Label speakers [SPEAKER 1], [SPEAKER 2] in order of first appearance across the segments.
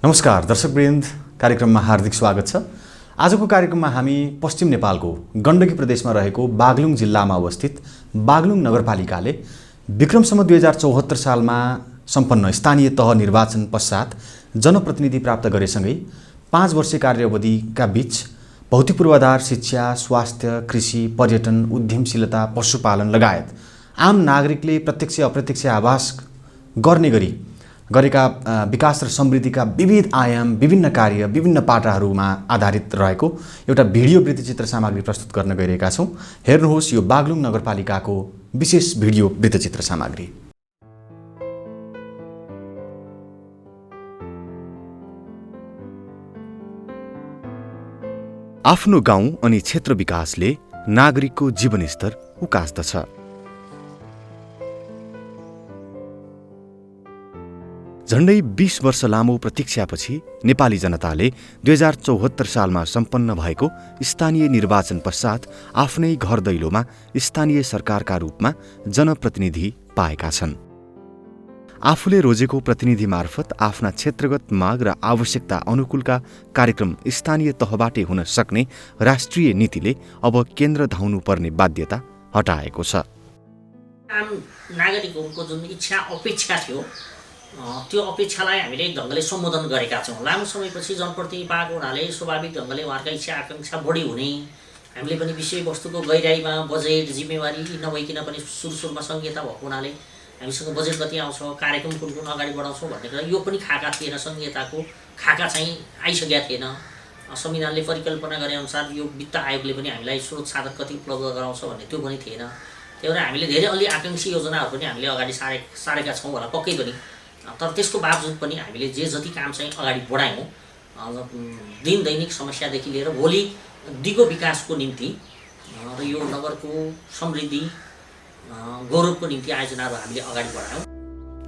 [SPEAKER 1] नमस्कार दर्शकवृन्द, कार्यक्रममा हार्दिक स्वागत छ। आजको कार्यक्रममा हामी पश्चिम नेपालको गण्डकी प्रदेशमा रहेको बागलुङ जिल्लामा अवस्थित बागलुङ नगरपालिकाले विक्रम सम्वत 2074 सालमा सम्पन्न स्थानीय तह निर्वाचन पश्चात जनप्रतिनिधि प्राप्त गरेसँगै 5 वर्षे कार्यावधिका बीच भौतिक पूर्वाधार, शिक्षा, स्वास्थ्य, कृषि, पर्यटन, उद्यमशीलता, पशुपालन लगायत आम नागरिकले प्रत्यक्ष अप्रत्यक्ष आभास गर्ने गरी गरेका विकास र समृद्धिका विविध आयाम, विभिन्न कार्य, विभिन्न पाटाहरूमा आधारित रहेको एउटा भिडियो वृत्तचित्र सामग्री प्रस्तुत गर्न गइरहेका छौँ। हेर्नुहोस् यो बागलुङ नगरपालिकाको विशेष भिडियो वृत्तचित्र सामग्री। आफ्नो गाउँ अनि क्षेत्र विकासले नागरिकको जीवनस्तर उकास्दछ। झण्डै 20 वर्ष लामो प्रतीक्षापछि नेपाली जनताले 2074 सालमा सम्पन्न भएको स्थानीय निर्वाचन पश्चात आफ्नै घर दैलोमा स्थानीय सरकारका रूपमा जनप्रतिनिधि पाएका छन्। आफूले रोजेको प्रतिनिधि मार्फत आफ्ना क्षेत्रगत माग र आवश्यकता अनुकूलका कार्यक्रम स्थानीय तहबाटै हुन सक्ने राष्ट्रिय नीतिले अब केन्द्र धाउनुपर्ने बाध्यता हटाएको छ।
[SPEAKER 2] आम नागरिकहरूको जुन इच्छा अपेक्षा थियो त्यो अपेक्षालाई हामीले एक ढङ्गले सम्बोधन गरेका छौँ। लामो समयपछि जनप्रतिनिधि पाएको हुनाले स्वाभाविक ढङ्गले उहाँहरूका इच्छा आकाङ्क्षा बढी हुने, हामीले पनि विषयवस्तुको गहिराइमा बजेट जिम्मेवारी नभइकन पनि सुरुमा सङ्घीयता भएको हुनाले हामीसँग बजेट कति आउँछ, कार्यक्रम कुन कुन अगाडि बढाउँछौँ भन्ने कुरा यो पनि खाका थिएन। सङ्घीयताको खाका चाहिँ आइसकेका थिएन। संविधानले परिकल्पना गरे अनुसार यो वित्त आयोगले पनि हामीलाई स्रोत साधन कति उपलब्ध गराउँछ भन्ने त्यो पनि थिएन। त्यही भएर हामीले धेरै अलि आकाङ्क्षी योजनाहरू पनि हामीले अगाडि सारेका छौँ होला पक्कै पनि। तर त्यसको बावजुद पनि हामीले जे जति काम चाहिँ अगाडि बढायौँ, दिन दैनिक समस्यादेखि लिएर भोलि दिगो विकासको निम्ति र यो नगरको समृद्धि गौरवको निम्ति आयोजनाहरू हामीले अगाडि बढायौँ।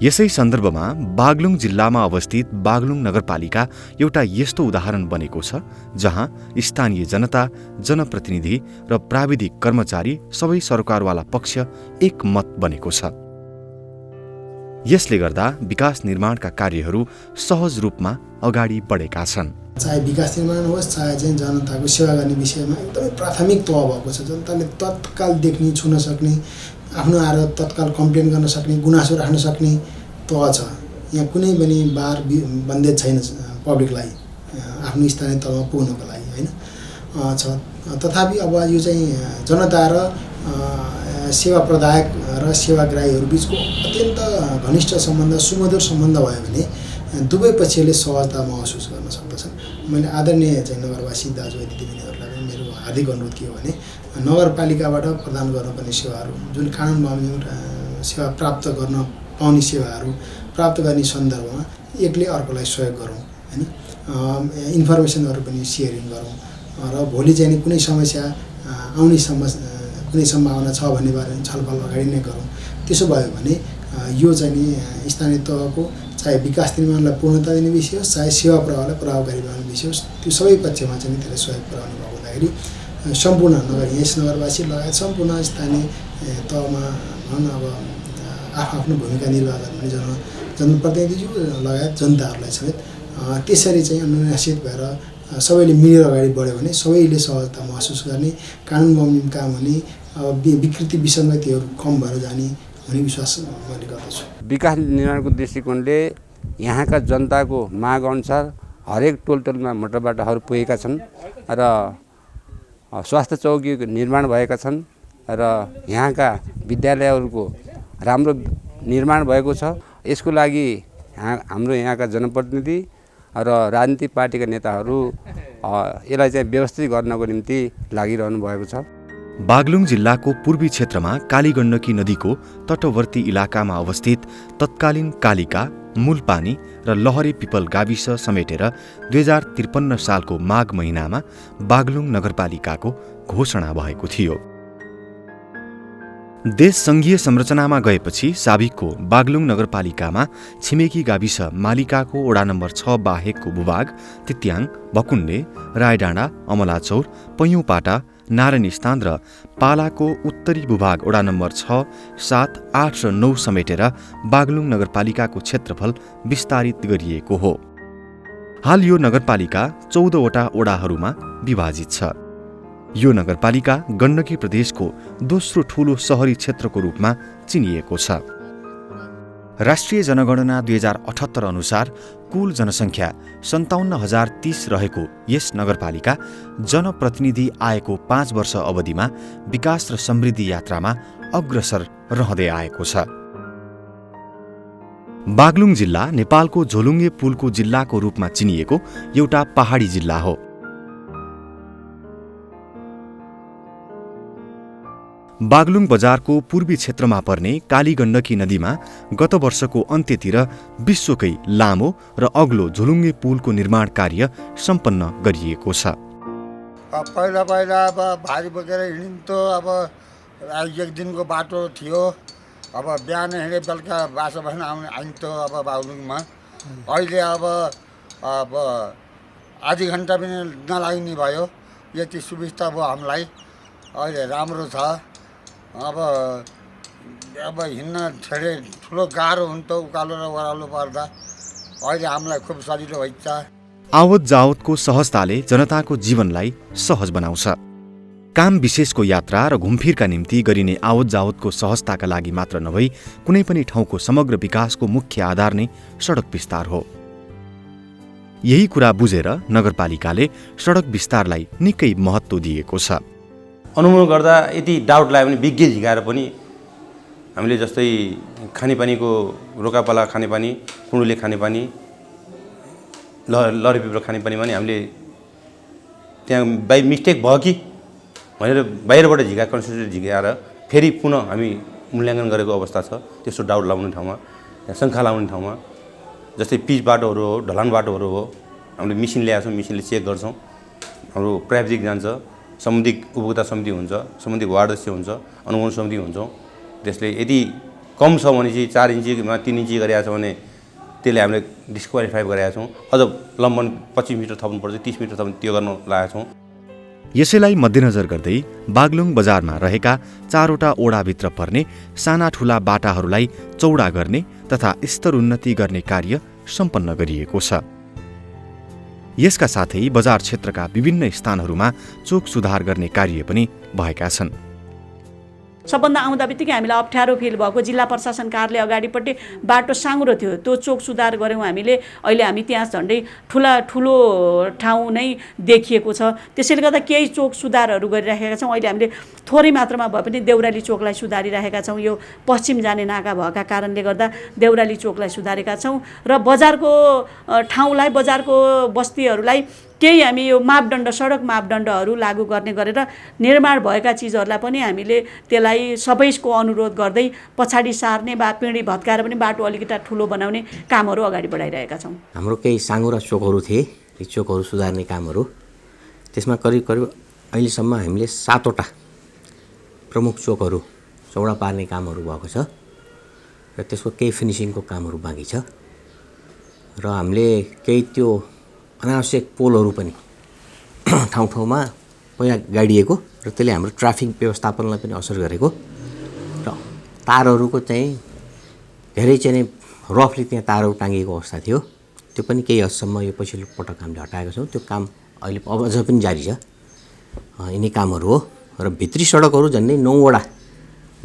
[SPEAKER 1] यसै सन्दर्भमा बागलुङ जिल्लामा अवस्थित बागलुङ नगरपालिका एउटा यस्तो उदाहरण बनेको छ जहाँ स्थानीय जनता, जनप्रतिनिधि र प्राविधिक कर्मचारी सबै सरकारवाला पक्ष एक मत बनेको छ। यसले गर्दा विकास निर्माणका कार्यहरू सहज रूपमा अगाडि बढेका छन्।
[SPEAKER 3] चाहे विकास निर्माण होस्, चाहे चाहिँ जनताको सेवा गर्ने विषयमा एकदमै प्राथमिक तह भएको छ। जनताले तत्काल देख्ने, छुन सक्ने, आफ्नो आएर तत्काल कम्प्लेन गर्न सक्ने, गुनासो राख्न सक्ने तह छ। यहाँ कुनै पनि बार बन्देज छैन पब्लिकलाई आफ्नो स्थानीय तहमा पुग्नको लागि, होइन छ। तथापि अब यो चाहिँ जनता र सेवा प्रदायक र सेवाग्राहीहरू बिचको अत्यन्त घनिष्ठ सम्बन्ध, सुमधुर सम्बन्ध भयो भने दुवै पक्षले सहजता महसुस गर्न सक्दछन्। मैले आदरणीय चाहिँ नगरवासी दाजुभाइ दिदीबहिनीहरूलाई पनि मेरो हार्दिक अनुरोध के हो भने नगरपालिकाबाट प्रदान गर्नुपर्ने सेवाहरू, जुन कानुन बमोजिम सेवा प्राप्त गर्न पाउने सेवाहरू प्राप्त गर्ने सन्दर्भमा एकले अर्कोलाई सहयोग गरौँ, होइन। इन्फर्मेसनहरू पनि सेयरिङ गरौँ र भोलि चाहिँ कुनै समस्या आउने कुनै सम्भावना छ भन्ने बारेमा छलफल अगाडि नै गरौँ। त्यसो भयो भने यो चाहिँ नि स्थानीय तहको चाहे विकास निर्माणलाई पूर्णता दिने विषय होस्, चाहे सेवा प्रवाहलाई प्रभावकारी बनाउने विषय होस्, त्यो सबै पक्षमा चाहिँ त्यसले सहयोग पुर्याउने भएको हुँदाखेरि सम्पूर्ण यस नगरवासी लगायत सम्पूर्ण स्थानीय तहमा भनौँ अब आफ्नो भूमिका निर्वाह गर्ने जनप्रतिनिधि लगायत जनताहरूलाई समेत त्यसरी चाहिँ अनुशासित भएर सबैले मिलेर अगाडि बढ्यो भने सबैले सहजता महसुस गर्ने, कानुन बमोजिम काम हुने, अब विकृति विसङ्गतिहरू कम भएर जाने भन्ने विश्वास मैले गर्दछु।
[SPEAKER 4] विकास निर्माणको दृष्टिकोणले यहाँका जनताको माग अनुसार हरेक टोलमा मोटरबाटाहरू पुगेका छन् र स्वास्थ्य चौकी निर्माण भएका छन् र यहाँका विद्यालयहरूको राम्रो निर्माण भएको छ। यसको लागि हाम्रो यहाँका जनप्रतिनिधि र राजनीतिक पार्टीका नेताहरू यसलाई चाहिँ व्यवस्थित गर्नको निम्ति लागिरहनु भएको छ।
[SPEAKER 1] बागलुङ जिल्लाको पूर्वी क्षेत्रमा कालीगण्डकी नदीको तटवर्ती इलाकामा अवस्थित तत्कालीन कालिका, मूलपानी र लहरे पिपल गाविस समेटेर 2053 सालको माघ महिनामा बागलुङ नगरपालिकाको घोषणा भएको थियो। देश सङ्घीय संरचनामा गएपछि साबिकको बागलुङ नगरपालिकामा छिमेकी गाविस मालिकाको वडा नम्बर 6 बाहेकको भूभाग तित्याङ, भकुण्डे, रायडाँडा, अमलाचौर, पैयुँपाटा, नारायणस्थान र पालाको उत्तरी भूभाग वडा नम्बर 6, 7, 8 र 9 समेटेर बागलुङ नगरपालिकाको क्षेत्रफल विस्तारित गरिएको हो। हाल यो नगरपालिका 14वटा वडाहरूमा विभाजित छ। यो नगरपालिका गण्डकी प्रदेशको दोस्रो ठूलो सहरी क्षेत्रको रूपमा चिनिएको छ। राष्ट्रिय जनगणना 2078 अनुसार कुल जनसङ्ख्या 57,030 रहेको यस नगरपालिका जनप्रतिनिधि आएको 5 वर्ष अवधिमा विकास र समृद्धि यात्रामा अग्रसर रहँदै आएको छ। बागलुङ जिल्ला नेपालको झोलुङ्गे पुलको जिल्लाको रूपमा चिनिएको एउटा पहाडी जिल्ला हो। बागलुङ बजारको पूर्वी क्षेत्रमा पर्ने कालीगण्डकी नदीमा गत वर्षको अन्त्यतिर विश्वकै लामो र अग्लो झोलुङ्गे पुलको निर्माण कार्य सम्पन्न गरिएको छ।
[SPEAKER 5] पहिला अब भारी बोकेर हिँड्थ्यो। अब एक दिनको बाटो थियो। अब बिहान हिँडे बेलुका बासा बस्न आइन्थ्यो अब बागलुङमा। अहिले अब आधी घन्टा पनि नलाग्ने भयो। यति सुविस्ता भयो हामीलाई। अहिले राम्रो छ। अब हिँड्न धेरै ठुलो गाह्रो हुन्थ्यो उकालो र ओह्रालो पर्दा। अहिले हामीलाई खुब सजिलो भइन्छ।
[SPEAKER 1] आवत जावतको सहजताले जनताको जीवनलाई सहज बनाउँछ। काम विशेषको यात्रा र घुमफिरका निम्ति गरिने आवत जावतको सहजताका लागि मात्र नभई कुनै पनि ठाउँको समग्र विकासको मुख्य आधार नै सडक विस्तार हो। यही कुरा बुझेर नगरपालिकाले सडक विस्तारलाई निकै महत्त्व दिएको छ।
[SPEAKER 6] अनुमान गर्दा यति डाउट लाग्यो भने विज्ञ झिकाएर पनि हामीले जस्तै खानेपानीको रोकापाला खानेपानी, कुँडुले खानेपानी, लहरीपिप्रो खानेपानीमा नि हामीले त्यहाँ बाई मिस्टेक भयो कि भनेर बाहिरबाट कन्स्टिट्युट झिकाएर फेरि पुनः हामी मूल्याङ्कन गरेको अवस्था छ। त्यस्तो डाउट लाउने ठाउँमा, शङ्का लाउने ठाउँमा जस्तै पिच बाटोहरू हो, ढलान बाटोहरू हो, हामीले मिसिन ल्याएको छौँ। मिसिनले चेक गर्छौँ। हाम्रो प्राविधिक जान्छ, समुदायिक उपभोक्ता समिति हुन्छ, समुदायिक वार्ड सदस्य हुन्छ, अनुगमन समिति हुन्छौँ। त्यसले यदि कम छ भने चाहिँ 4 इन्चीमा 3 इन्ची गरेका छ भने त्यसले हामीले डिस्क्वालिफाई गरेका छौँ। अझ लम्बन 25 मिटर थप्नुपर्छ, 30 मिटर थप्नु त्यो गर्न लागेका छौँ।
[SPEAKER 1] यसैलाई मध्यनजर गर्दै बागलुङ बजारमा रहेका 4वटा ओडाभित्र पर्ने साना ठूला बाटाहरूलाई चौडा गर्ने तथा स्तरोन्नति गर्ने कार्य सम्पन्न गरिएको छ। यसका साथै बजार क्षेत्रका विभिन्न स्थानहरूमा चोक सुधार गर्ने कार्य पनि भएका छन्।
[SPEAKER 7] सबभन्दा आउँदा बित्तिकै हामीलाई अप्ठ्यारो फिल भएको जिल्ला प्रशासन कार्यालय अगाडिपट्टि बाटो साँघुरो थियो। त्यो चोक सुधार गऱ्यौँ हामीले। अहिले हामी त्यहाँ झन्डै ठुलो ठाउँ नै देखिएको छ। त्यसैले गर्दा केही चोक सुधारहरू गरिराखेका छौँ। अहिले हामीले थोरै मात्रामा भए पनि देउराली चोकलाई सुधारिराखेका छौँ। यो पश्चिम जाने नाका भएका कारणले गर्दा देउराली चोकलाई सुधारेका छौँ र बजारको ठाउँलाई, बजारको बस्तीहरूलाई केही हामी यो मापदण्ड, सडक मापदण्डहरू लागू गर्ने गरेर निर्माण भएका चिजहरूलाई पनि हामीले त्यसलाई सबैको अनुरोध गर्दै पछाडि सार्ने वा पिँढी भत्काएर पनि बाटो अलिकति ठुलो बनाउने कामहरू अगाडि बढाइरहेका छौँ।
[SPEAKER 8] हाम्रो केही साँघुरा चोकहरू थिए, ती चोकहरू सुधार्ने कामहरू, त्यसमा करिब अहिलेसम्म हामीले 7वटा प्रमुख चोकहरू चौडा पार्ने कामहरू भएको छ र त्यसको केही फिनिसिङको कामहरू बाँकी छ र हामीले केही त्यो अनावश्यक पोलहरू पनि ठाउँ ठाउँमा पहिला गाडिएको र त्यसले हाम्रो ट्राफिक व्यवस्थापनलाई पनि असर गरेको र तारहरूको चाहिँ धेरै चाहिँ रफली त्यहाँ तारहरू टाँगिएको अवस्था थियो। त्यो पनि केही हदसम्म यो पछिल्लो पटक हामीले हटाएको छौँ। त्यो काम अहिले अझ पनि जारी छ। यिनी कामहरू हो र भित्री सडकहरू झन्डै 9वटा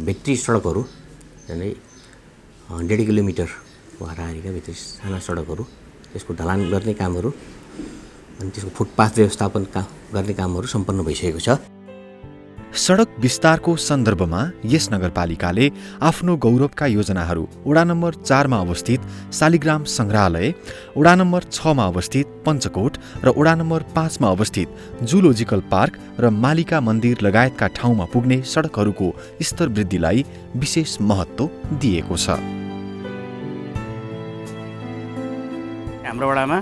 [SPEAKER 8] भित्री सडकहरू झन्डै 1.5 किलोमिटरको हाराहारीका भित्री साना सडकहरू, त्यसको ढलान गर्ने कामहरू अनि त्यसको फुटपाथ व्यवस्थापन गर्ने कामहरू सम्पन्न भइसकेको छ।
[SPEAKER 1] सडक विस्तारको सन्दर्भमा यस नगरपालिकाले आफ्नो गौरवका योजनाहरू वडा नम्बर 4 मा अवस्थित शालिग्राम सङ्ग्रहालय, वडा नम्बर 6 मा अवस्थित पञ्चकोट र वडा नम्बर 5 मा अवस्थित जुलोजिकल पार्क र मालिका मन्दिर लगायतका ठाउँमा पुग्ने सडकहरूको स्तर वृद्धिलाई विशेष महत्त्व दिएको छ।
[SPEAKER 9] हाम्रो वडामा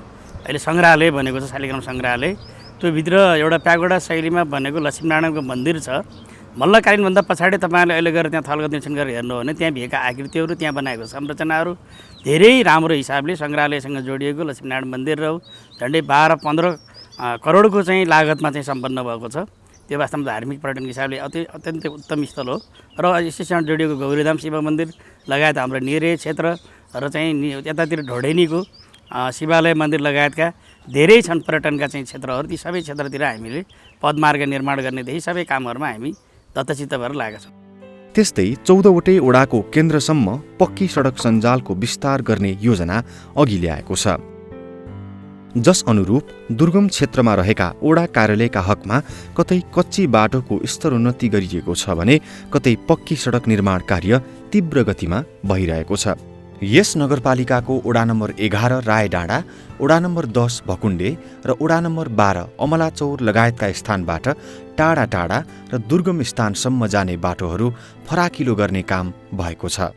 [SPEAKER 9] अहिले सङ्ग्रहालय बनेको छ, शालिग्राम सङ्ग्रहालय। त्यो भित्र एउटा प्यागोडा शैलीमा बनेको लक्ष्मीनारायणको मन्दिर छ। मल्लकालीनभन्दा पछाडि तपाईँले अहिले गएर त्यहाँ थलगत निरीक्षण गरेर हेर्नु हो भने त्यहाँ भएका आकृतिहरू, त्यहाँ बनाएको संरचनाहरू धेरै राम्रो हिसाबले सङ्ग्रहालयसँग जोडिएको लक्ष्मीनारायण मन्दिर र झन्डै 12-15 करोडको चाहिँ लागतमा चाहिँ सम्पन्न भएको छ। त्यो वास्तवमा धार्मिक पर्यटनको हिसाबले अत्यन्तै उत्तम स्थल हो र यसैसँग जोडिएको गौरीधाम शिव मन्दिर लगायत हाम्रो निरे क्षेत्र र चाहिँ यतातिर ढोडेनीको शिवालय मन्दिर लगायतका धेरै छन् पर्यटनका चाहिँ क्षेत्रहरू। ती सबै क्षेत्रतिर हामीले पदमार्ग निर्माण गर्नेदेखि सबै कामहरूमा हामी दत्तचित्त भएर लागेका छौँ।
[SPEAKER 1] त्यस्तै 14वटै ओडाको केन्द्रसम्म पक्की सडक सञ्जालको विस्तार गर्ने योजना अघि ल्याएको छ। जस अनुरूप दुर्गम क्षेत्रमा रहेका ओडा कार्यालयका हकमा कतै कच्ची बाटोको स्तरोन्नति गरिएको छ भने कतै पक्की सडक निर्माण कार्य तीव्र गतिमा भइरहेको छ। यस नगरपालिकाको ओडा नम्बर 11 रायडाँडा, ओडा नम्बर 10 भकुण्डे र ओडा नम्बर 12 अमलाचौर लगायतका स्थानबाट टाढा टाढा र दुर्गम स्थानसम्म जाने बाटोहरू फराकिलो गर्ने काम भएको छ।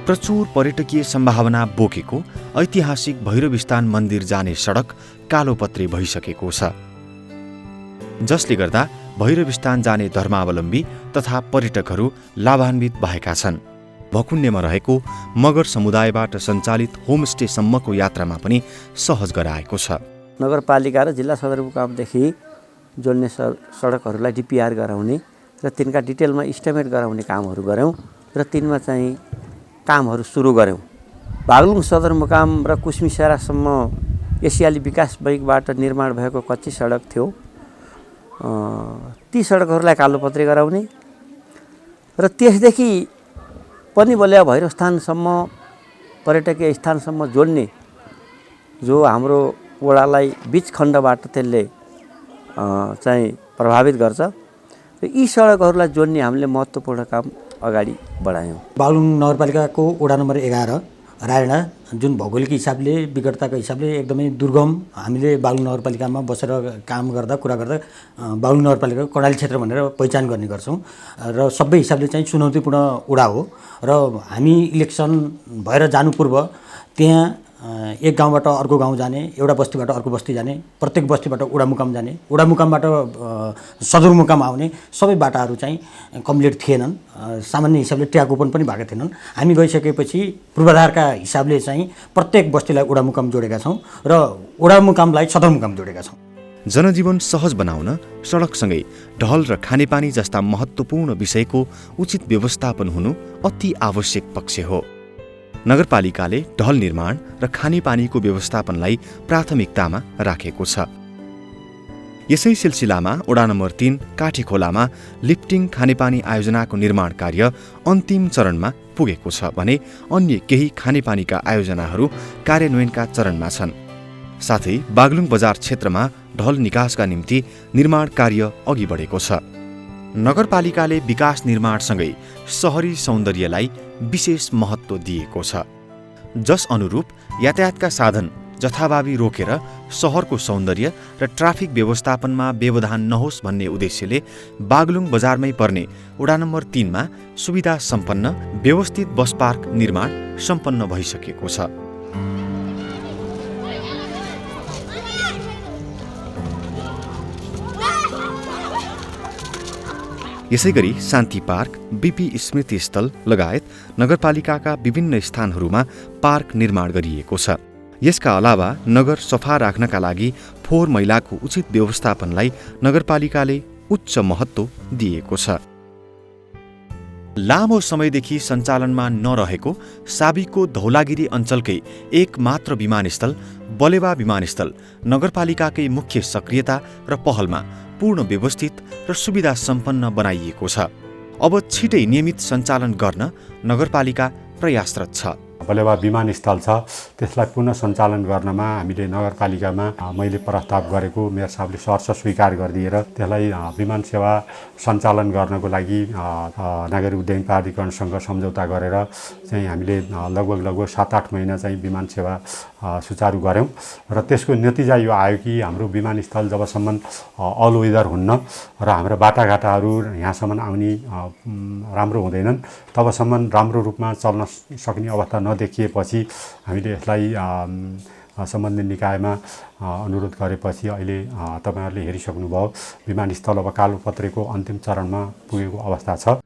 [SPEAKER 1] प्रचुर पर्यटकीय सम्भावना बोकेको ऐतिहासिक भैरवस्थान मन्दिर जाने सडक कालोपत्रे भइसकेको छ, जसले गर्दा भैरवस्थान जाने धर्मावलम्बी तथा पर्यटकहरू लाभान्वित भएका छन्। भकुण्डेमा रहेको मगर समुदायबाट सञ्चालित होमस्टेसम्मको यात्रामा पनि सहज गराएको छ।
[SPEAKER 10] नगरपालिका र जिल्ला सदरमुकामदेखि जोड्ने सडकहरूलाई डिपिआर गराउने र तिनका डिटेलमा इस्टिमेट गराउने कामहरू गऱ्यौँ र तिनमा चाहिँ कामहरू सुरु गऱ्यौँ। बागलुङ सदरमुकाम र कुश्मिसेरासम्म एसियाली विकास बैङ्कबाट निर्माण भएको कच्ची सडक थियो। ती सडकहरूलाई कालोपत्रे गराउने र त्यसदेखि पनि बलिया भैरवस्थानसम्म पर्यटकीय स्थानसम्म जोड्ने जो हाम्रो वडालाई बीच खण्डबाट त्यसले चाहिँ प्रभावित गर्छ र यी सडकहरूलाई जोड्ने हामीले महत्त्वपूर्ण काम अगाडि बढायौँ।
[SPEAKER 11] बागलुङ नगरपालिकाको वडा नम्बर 11 रायडा जुन भौगोलिक हिसाबले विकटताको हिसाबले एकदमै दुर्गम, हामीले बागलुङ नगरपालिकामा बसेर काम गर्दा कुरा गर्दा बागलुङ नगरपालिकाको कर्णाली क्षेत्र भनेर पहिचान गर्ने गर्छौँ र सबै हिसाबले चाहिँ चुनौतीपूर्ण वडा हो र हामी इलेक्सन भएर जानु पूर्व त्यहाँ एक गाउँबाट अर्को गाउँ जाने, एउटा बस्तीबाट अर्को बस्ती जाने, प्रत्येक बस्तीबाट वडामुकाम जाने, वडामुकामबाट सदरमुकाम आउने सबै बाटाहरू चाहिँ कम्प्लिट थिएनन्। सामान्य हिसाबले ट्र्याक ओपन पनि भएको थिएनन्। हामी गइसकेपछि पूर्वाधारका हिसाबले चाहिँ प्रत्येक बस्तीलाई वडामुकाम जोडेका छौँ र वडामुकामलाई सदरमुकाम जोडेका छौँ।
[SPEAKER 1] जनजीवन सहज बनाउन सडकसँगै ढल र खानेपानी जस्ता महत्त्वपूर्ण विषयको उचित व्यवस्थापन हुनु अति आवश्यक पक्ष हो। नगरपालिकाले ढल निर्माण र खानेपानीको व्यवस्थापनलाई प्राथमिकतामा राखेको छ। यसै सिलसिलामा वडा नम्बर 3 काठीखोलामा लिफ्टिङ खानेपानी आयोजनाको निर्माण कार्य अन्तिम चरणमा पुगेको छ भने अन्य केही खानेपानीका आयोजनाहरू कार्यान्वयनका चरणमा छन्। साथै बागलुङ बजार क्षेत्रमा ढल निकासका निम्ति निर्माण कार्य अघि बढेको छ। नगरपालिकाले विकास निर्माणसँगै सहरी सौन्दर्यलाई विशेष महत्त्व दिएको छ। जस अनुरूप यातायातका साधन जथाभावी रोकेर सहरको सौन्दर्य र ट्राफिक व्यवस्थापनमा व्यवधान नहोस् भन्ने उद्देश्यले बागलुङ बजारमै पर्ने वडा नम्बर 3 मा सुविधा सम्पन्न व्यवस्थित बस पार्क निर्माण सम्पन्न भइसकेको छ। यसैगरी शान्ति पार्क, बीपी स्मृति स्थल लगायत नगरपालिकाका विभिन्न स्थानहरूमा पार्क निर्माण गरिएको छ। यसका अलावा नगर सफा राख्नका लागि फोहोर मैलाको उचित व्यवस्थापनलाई नगरपालिकाले उच्च महत्त्व दिएको छ। लामो समयदेखि सञ्चालनमा नरहेको साबिकको धौलागिरी अञ्चलकै एक मात्र विमानस्थल बलेवा विमानस्थल नगरपालिकाकै मुख्य सक्रियता र पहलमा पूर्ण व्यवस्थित र सुविधा सम्पन्न बनाइएको छ। अब छिटै नियमित सञ्चालन गर्न नगरपालिका प्रयासरत छ।
[SPEAKER 12] बलेवा विमानस्थल छ, त्यसलाई पुनः सञ्चालन गर्नमा हामीले नगरपालिकामा मैले प्रस्ताव गरेको मेयर साहबले सहर्ष स्वीकार गरिदिएर त्यसलाई विमान सेवा सञ्चालन गर्नको लागि नागरिक उड्डयन प्राधिकरणसँग सम्झौता गरेर चाहिँ हामीले लगभग 7-8 महिना चाहिँ विमान सेवा सुचारू गऱ्यौँ र त्यसको नतिजा यो आयो कि हाम्रो विमानस्थल जबसम्म अल वेदर हुन्न र हाम्रो बाटाघाटाहरू यहाँसम्म आउने राम्रो हुँदैनन् तबसम्म राम्रो रूपमा चल्न सक्ने अवस्था नदेखिएपछि हामीले यसलाई सम्बन्धित निकायमा अनुरोध गरेपछि अहिले तपाईहरुले हेरिसक्नुभयो विमानस्थल अब कालोपत्रेको अन्तिम चरणमा पुगेको अवस्था छ।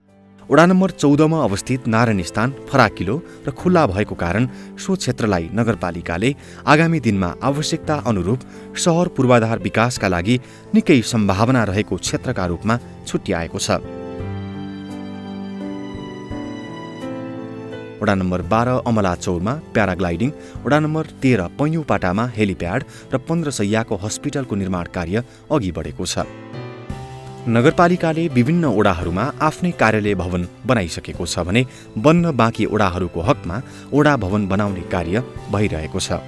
[SPEAKER 1] वडा नम्बर 14 मा अवस्थित नारायण स्थान फराकिलो र खुल्ला भएको कारण सो क्षेत्रलाई नगरपालिकाले आगामी दिनमा आवश्यकता अनुरूप सहर पूर्वाधार विकासका लागि निकै सम्भावना रहेको क्षेत्रका रूपमा छुट्याएको छ। वडा नम्बर 12 अमलाचौरमा प्याराग्लाइडिङ, वडा नम्बर 13 पैयुपाटामा हेलिप्याड र 15 शैय्याको हस्पिटलको निर्माण कार्य अघि बढेको छ। नगरपालिकाले विभिन्न ओडाहरूमा आफ्नै कार्यालय भवन बनाइसकेको छ भने बन्न बाँकी ओडाहरूको हकमा ओडा भवन बनाउने कार्य भइरहेको छ।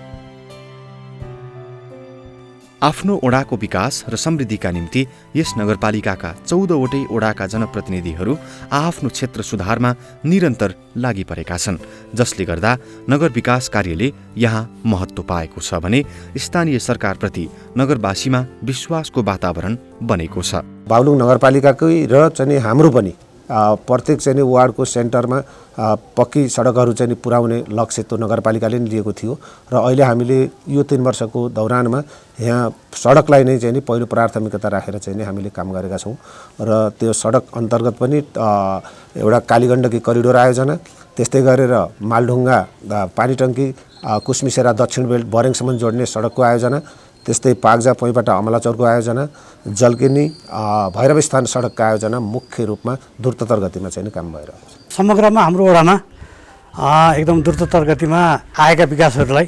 [SPEAKER 1] आफ्नो ओडाको विकास र समृद्धिका निम्ति यस नगरपालिकाका 14वटै ओडाका जनप्रतिनिधिहरू आआफ्नो क्षेत्र सुधारमा निरन्तर लागि परेका छन्, जसले गर्दा नगर विकास कार्यले यहाँ महत्त्व पाएको छ भने स्थानीय सरकारप्रति नगरवासीमा विश्वासको वातावरण बनेको छ।
[SPEAKER 13] बागलुङ नगरपालिकाकै र चाहिँ हाम्रो पनि प्रत्येक चाहिँ वार्डको सेन्टरमा पक्की सडकहरू चाहिँ पुर्याउने लक्ष्य त्यो नगरपालिकाले नै लिएको थियो र अहिले हामीले यो 3 वर्षको दौरानमा यहाँ सडकलाई नै चाहिँ पहिलो प्राथमिकता राखेर चाहिँ हामीले काम गरेका छौँ र त्यो सडक अन्तर्गत पनि एउटा कालीगण्डकी करिडोर आयोजना, त्यस्तै गरेर मालढुङ्गा पानीटङ्की कुसमिसेरा दक्षिण बेल्ट बरेङसम्म जोड्ने सडकको आयोजना, त्यस्तै पाक्जा पैबाट अमलाचौरको आयोजना, जलकिनी भैरवस्थान सडकका आयोजना मुख्य रूपमा द्रुततर गतिमा चाहिँ काम भइरहेको छ।
[SPEAKER 9] समग्रमा हाम्रो वडामा एकदम द्रुततर गतिमा आएका विकासहरूलाई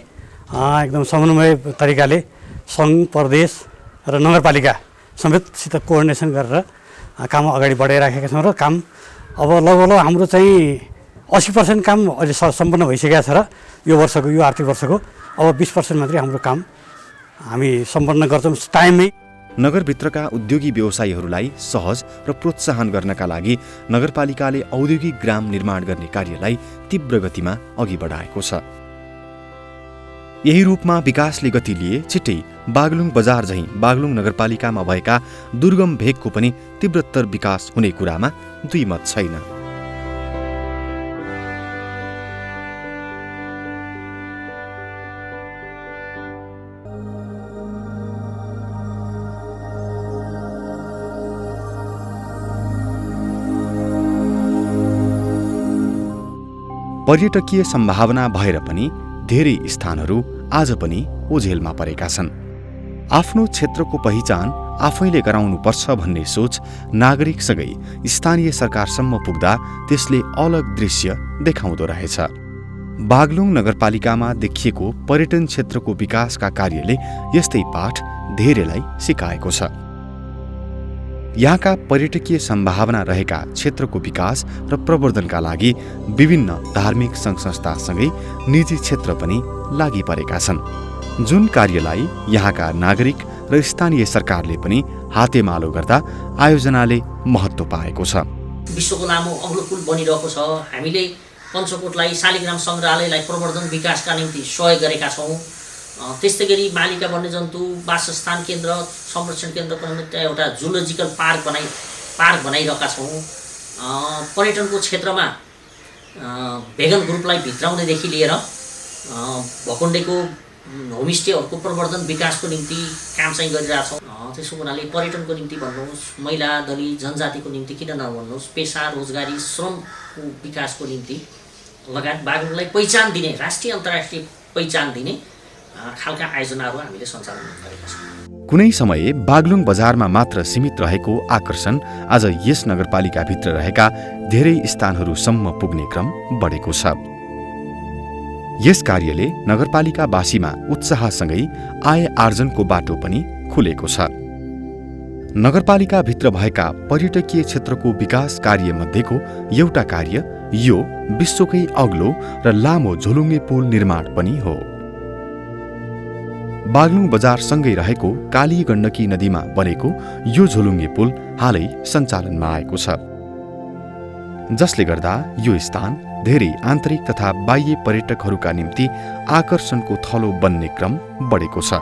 [SPEAKER 9] एकदम समन्वय तरिकाले सङ्घ, प्रदेश र नगरपालिका समेतसित कोअर्डिनेसन गरेर काम अगाडि बढाइराखेका छौँ र काम अब लगभग हाम्रो चाहिँ 80% काम अहिले सम्पन्न भइसकेको छ र यो वर्षको यो आर्थिक वर्षको अब 20% मात्रै हाम्रो काम हामी सम्पन्न गर्छौँ टाइममै।
[SPEAKER 1] नगरभित्रका उद्योगी व्यवसायीहरूलाई सहज र प्रोत्साहन गर्नका लागि नगरपालिकाले औद्योगिक ग्राम निर्माण गर्ने कार्यलाई तीव्र गतिमा अघि बढाएको छ। यही रूपमा विकासले गति लिए छिट्टै बागलुङ बजार झैँ बागलुङ नगरपालिकामा भएका दुर्गम भेगको पनि तीव्रतर विकास हुने कुरामा दुई मत छैन। पर्यटकीय सम्भावना भएर पनि धेरै स्थानहरू आज पनि ओझेलमा परेका छन्। आफ्नो क्षेत्रको पहिचान आफैले गराउनुपर्छ भन्ने सोच नागरिकसँगै स्थानीय सरकारसम्म पुग्दा त्यसले अलग दृश्य देखाउँदो रहेछ। बागलुङ नगरपालिकामा देखिएको पर्यटन क्षेत्रको विकासका कार्यले यस्तै पाठ धेरैलाई सिकाएको छ। यहाँका पर्यटकीय सम्भावना रहेका क्षेत्रको विकास र प्रवर्धनका लागि विभिन्न धार्मिक सङ्घ संस्थासँगै निजी क्षेत्र पनि लागि परेका छन्, जुन कार्यलाई यहाँका नागरिक र स्थानीय सरकारले पनि हातेमालो गर्दा आयोजनाले महत्त्व पाएको छ।
[SPEAKER 2] विश्वको लामो अग्लो पुल बनिरहेको छ। हामीले पञ्चकोटलाई शालिग्राम सङ्ग्रहालयलाई प्रवर्धन विकासका निम्ति सहयोग गरेका छौँ। त्यस्तै गरी मालिका वन्यजन्तु वासस्थान केन्द्र संरक्षण केन्द्रको निम्ति एउटा जुलोजिकल पार्क बनाइरहेका छौँ। पर्यटनको क्षेत्रमा भेगन ग्रुपलाई भित्राउनेदेखि लिएर भकुण्डेको होमस्टेहरूको प्रवर्धन विकासको निम्ति काम चाहिँ गरिरहेछौँ। त्यसो हुनाले पर्यटनको निम्ति भन्नुहोस्, महिला दलित जनजातिको निम्ति किन नभन्नुहोस्, पेसा रोजगारी श्रमको विकासको निम्ति लगायत बागलुङलाई पहिचान दिने, राष्ट्रिय अन्तर्राष्ट्रिय पहिचान दिने खालका आयोजनाहरू हामीले सञ्चालन गरेका छौँ।
[SPEAKER 1] कुनै समय बागलुङ बजारमा मात्र सीमित रहेको आकर्षण आज यस नगरपालिकाभित्र रहेका धेरै स्थानहरूसम्म पुग्ने क्रम बढेको छ। यस कार्यले नगरपालिकावासीमा उत्साहसँगै आय आर्जनको बाटो पनि खुलेको छ। नगरपालिकाभित्र भएका पर्यटकीय क्षेत्रको विकास कार्यमध्येको एउटा कार्य यो विश्वकै अग्लो र लामो झोलुङ्गे पुल निर्माण पनि हो। बागलुङ बजारसँगै रहेको काली गण्डकी नदीमा बनेको यो झोलुङ्गे पुल हालै सञ्चालनमा आएको छ, जसले गर्दा यो स्थान धेरै आन्तरिक तथा बाह्य पर्यटकहरूका निम्ति आकर्षणको थलो बन्ने क्रम बढेको छ।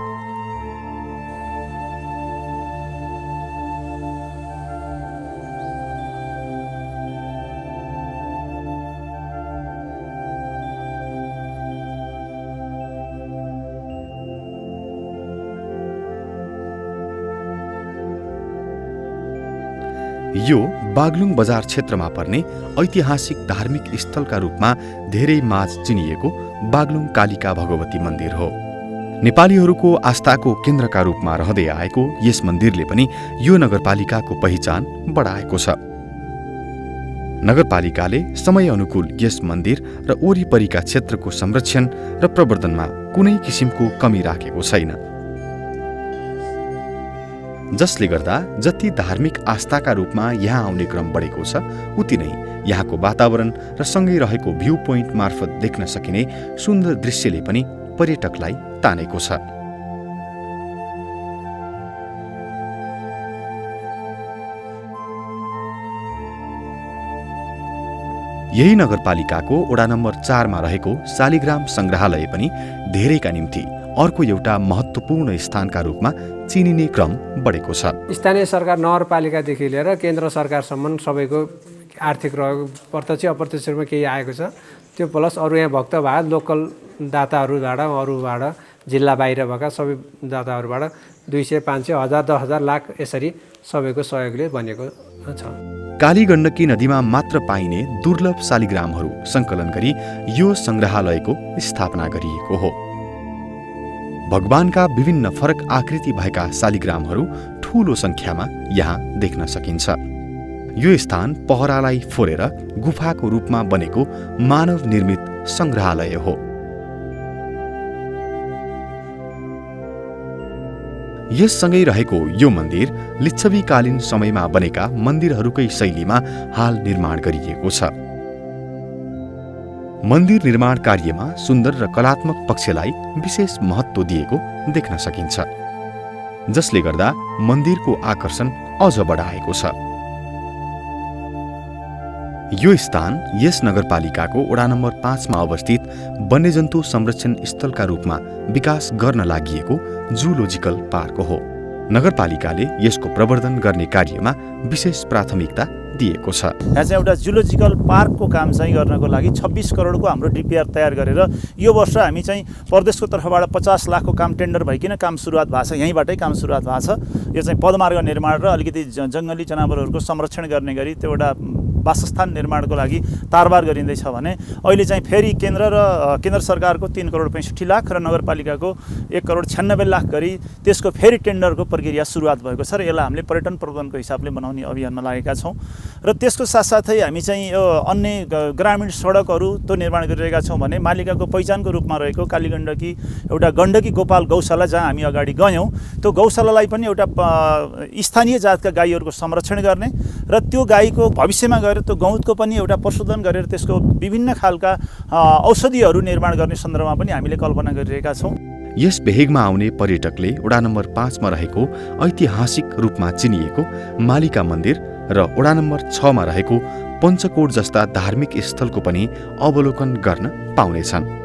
[SPEAKER 1] यो बागलुङ बजार क्षेत्रमा पर्ने ऐतिहासिक धार्मिक स्थलका रूपमा धेरै माझ चिनिएको बागलुङ कालिका भगवती मन्दिर हो। नेपालीहरूको आस्थाको केन्द्रका रूपमा रहँदै आएको यस मन्दिरले पनि यो नगरपालिकाको पहिचान बढाएको छ। नगरपालिकाले समय अनुकूल यस मन्दिर र वरिपरिका क्षेत्रको संरक्षण र प्रवर्धनमा कुनै किसिमको कमी राखेको छैन, जसले गर्दा जति धार्मिक आस्थाका रूपमा यहाँ आउने क्रम बढेको छ उति नै यहाँको वातावरण र सँगै रहेको भ्यू पोइन्ट मार्फत देख्न सकिने सुन्दर दृश्यले पनि पर्यटकलाई तानेको छ। यही नगरपालिकाको वडा नम्बर 4 मा रहेको शालिग्राम संग्रहालय पनि धेरैका निम्ति अर्को एउटा महत्त्वपूर्ण स्थानका रूपमा चिनिने क्रम बढेको छ।
[SPEAKER 14] स्थानीय सरकार नगरपालिकादेखि लिएर केन्द्र सरकारसम्म सबैको आर्थिक रहर प्रत्यक्ष अप्रत्यक्ष रूपमा केही आएको छ, त्यो प्लस अरू यहाँ भक्तभाव लोकल दाताहरूबाट अरूबाट जिल्ला बाहिर भएका सबै दाताहरूबाट 200, 500, 1000, 10,000, लाख यसरी सबैको सहयोगले बनेको छ।
[SPEAKER 1] कालीगण्डकी नदीमा मात्र पाइने दुर्लभ शालिग्रामहरू सङ्कलन गरी यो सङ्ग्रहालयको स्थापना गरिएको हो। भगवानका विभिन्न फरक आकृति भएका शालिग्रामहरू ठूलो संख्यामा यहाँ देख्न सकिन्छ। यो स्थान पहरालाई फोरेर गुफाको रूपमा बनेको मानव निर्मित सङ्ग्रहालय हो। यससँगै रहेको यो मन्दिर लिच्छवीकालीन समयमा बनेका मन्दिरहरूकै शैलीमा हाल निर्माण गरिएको छ। मन्दिर निर्माण कार्यमा सुन्दर र कलात्मक पक्षलाई विशेष महत्त्व दिएको देख्न सकिन्छ, जसले गर्दा मन्दिरको आकर्षण अझ बढाएको छ। यो स्थान यस नगरपालिकाको वडा नम्बर 5 मा अवस्थित वन्यजन्तु संरक्षण स्थलका रूपमा विकास गर्न लागिएको जूलोजिकल पार्क हो। नगरपालिकाले यसको प्रवर्धन गर्ने कार्यमा विशेष प्राथमिकता दिएको छ।
[SPEAKER 15] यहाँ चाहिँ एउटा जूलोजिकल पार्कको काम चाहिँ गर्नको लागि 26 करोडको हाम्रो डिपिआर तयार गरेर यो वर्ष हामी चाहिँ प्रदेशको तर्फबाट 50 लाखको काम टेन्डर भइकिन काम सुरुवात भएको छ। यहीँबाटै काम सुरुवात भएको छ। यो चाहिँ पदमार्ग निर्माण र अलिकति जङ्गली जनावरहरूको संरक्षण गर्ने गरी त्यो एउटा वासस्थान निर्माणको लागि तारबार गरिँदैछ भने अहिले चाहिँ फेरि केन्द्र सरकारको 3 करोड 65 लाख र नगरपालिकाको 1 करोड 96 लाख गरी त्यसको फेरि टेन्डरको प्रक्रिया सुरुवात भएको छ र यसलाई हामीले पर्यटन प्रबन्धनको हिसाबले बनाउने अभियानमा लागेका छौँ। र त्यसको साथसाथै हामी चाहिँ यो अन्य ग्रामीण सडकहरू त्यो निर्माण गरिरहेका छौँ भने मालिकाको पहिचानको रूपमा रहेको कालीगण्डकी एउटा गण्डकी गोपाल गौशाला जहाँ हामी अगाडि गयौँ, त्यो गौशालालाई पनि एउटा स्थानीय जातका गाईहरूको संरक्षण गर्ने र त्यो गाईको भविष्यमा गएर त्यो गौतको पनि एउटा पशुधन गरेर त्यसको विभिन्न खालका औषधिहरू निर्माण गर्ने सन्दर्भमा पनि हामीले कल्पना गरिरहेका छौँ।
[SPEAKER 1] यस भेगमा आउने पर्यटकले वडा नम्बर 5 मा रहेको ऐतिहासिक रूपमा चिनिएको मालिका मन्दिर र वडा नम्बर 6 मा रहेको पञ्चकोट जस्ता धार्मिक स्थलको पनि अवलोकन गर्न पाउनेछन्।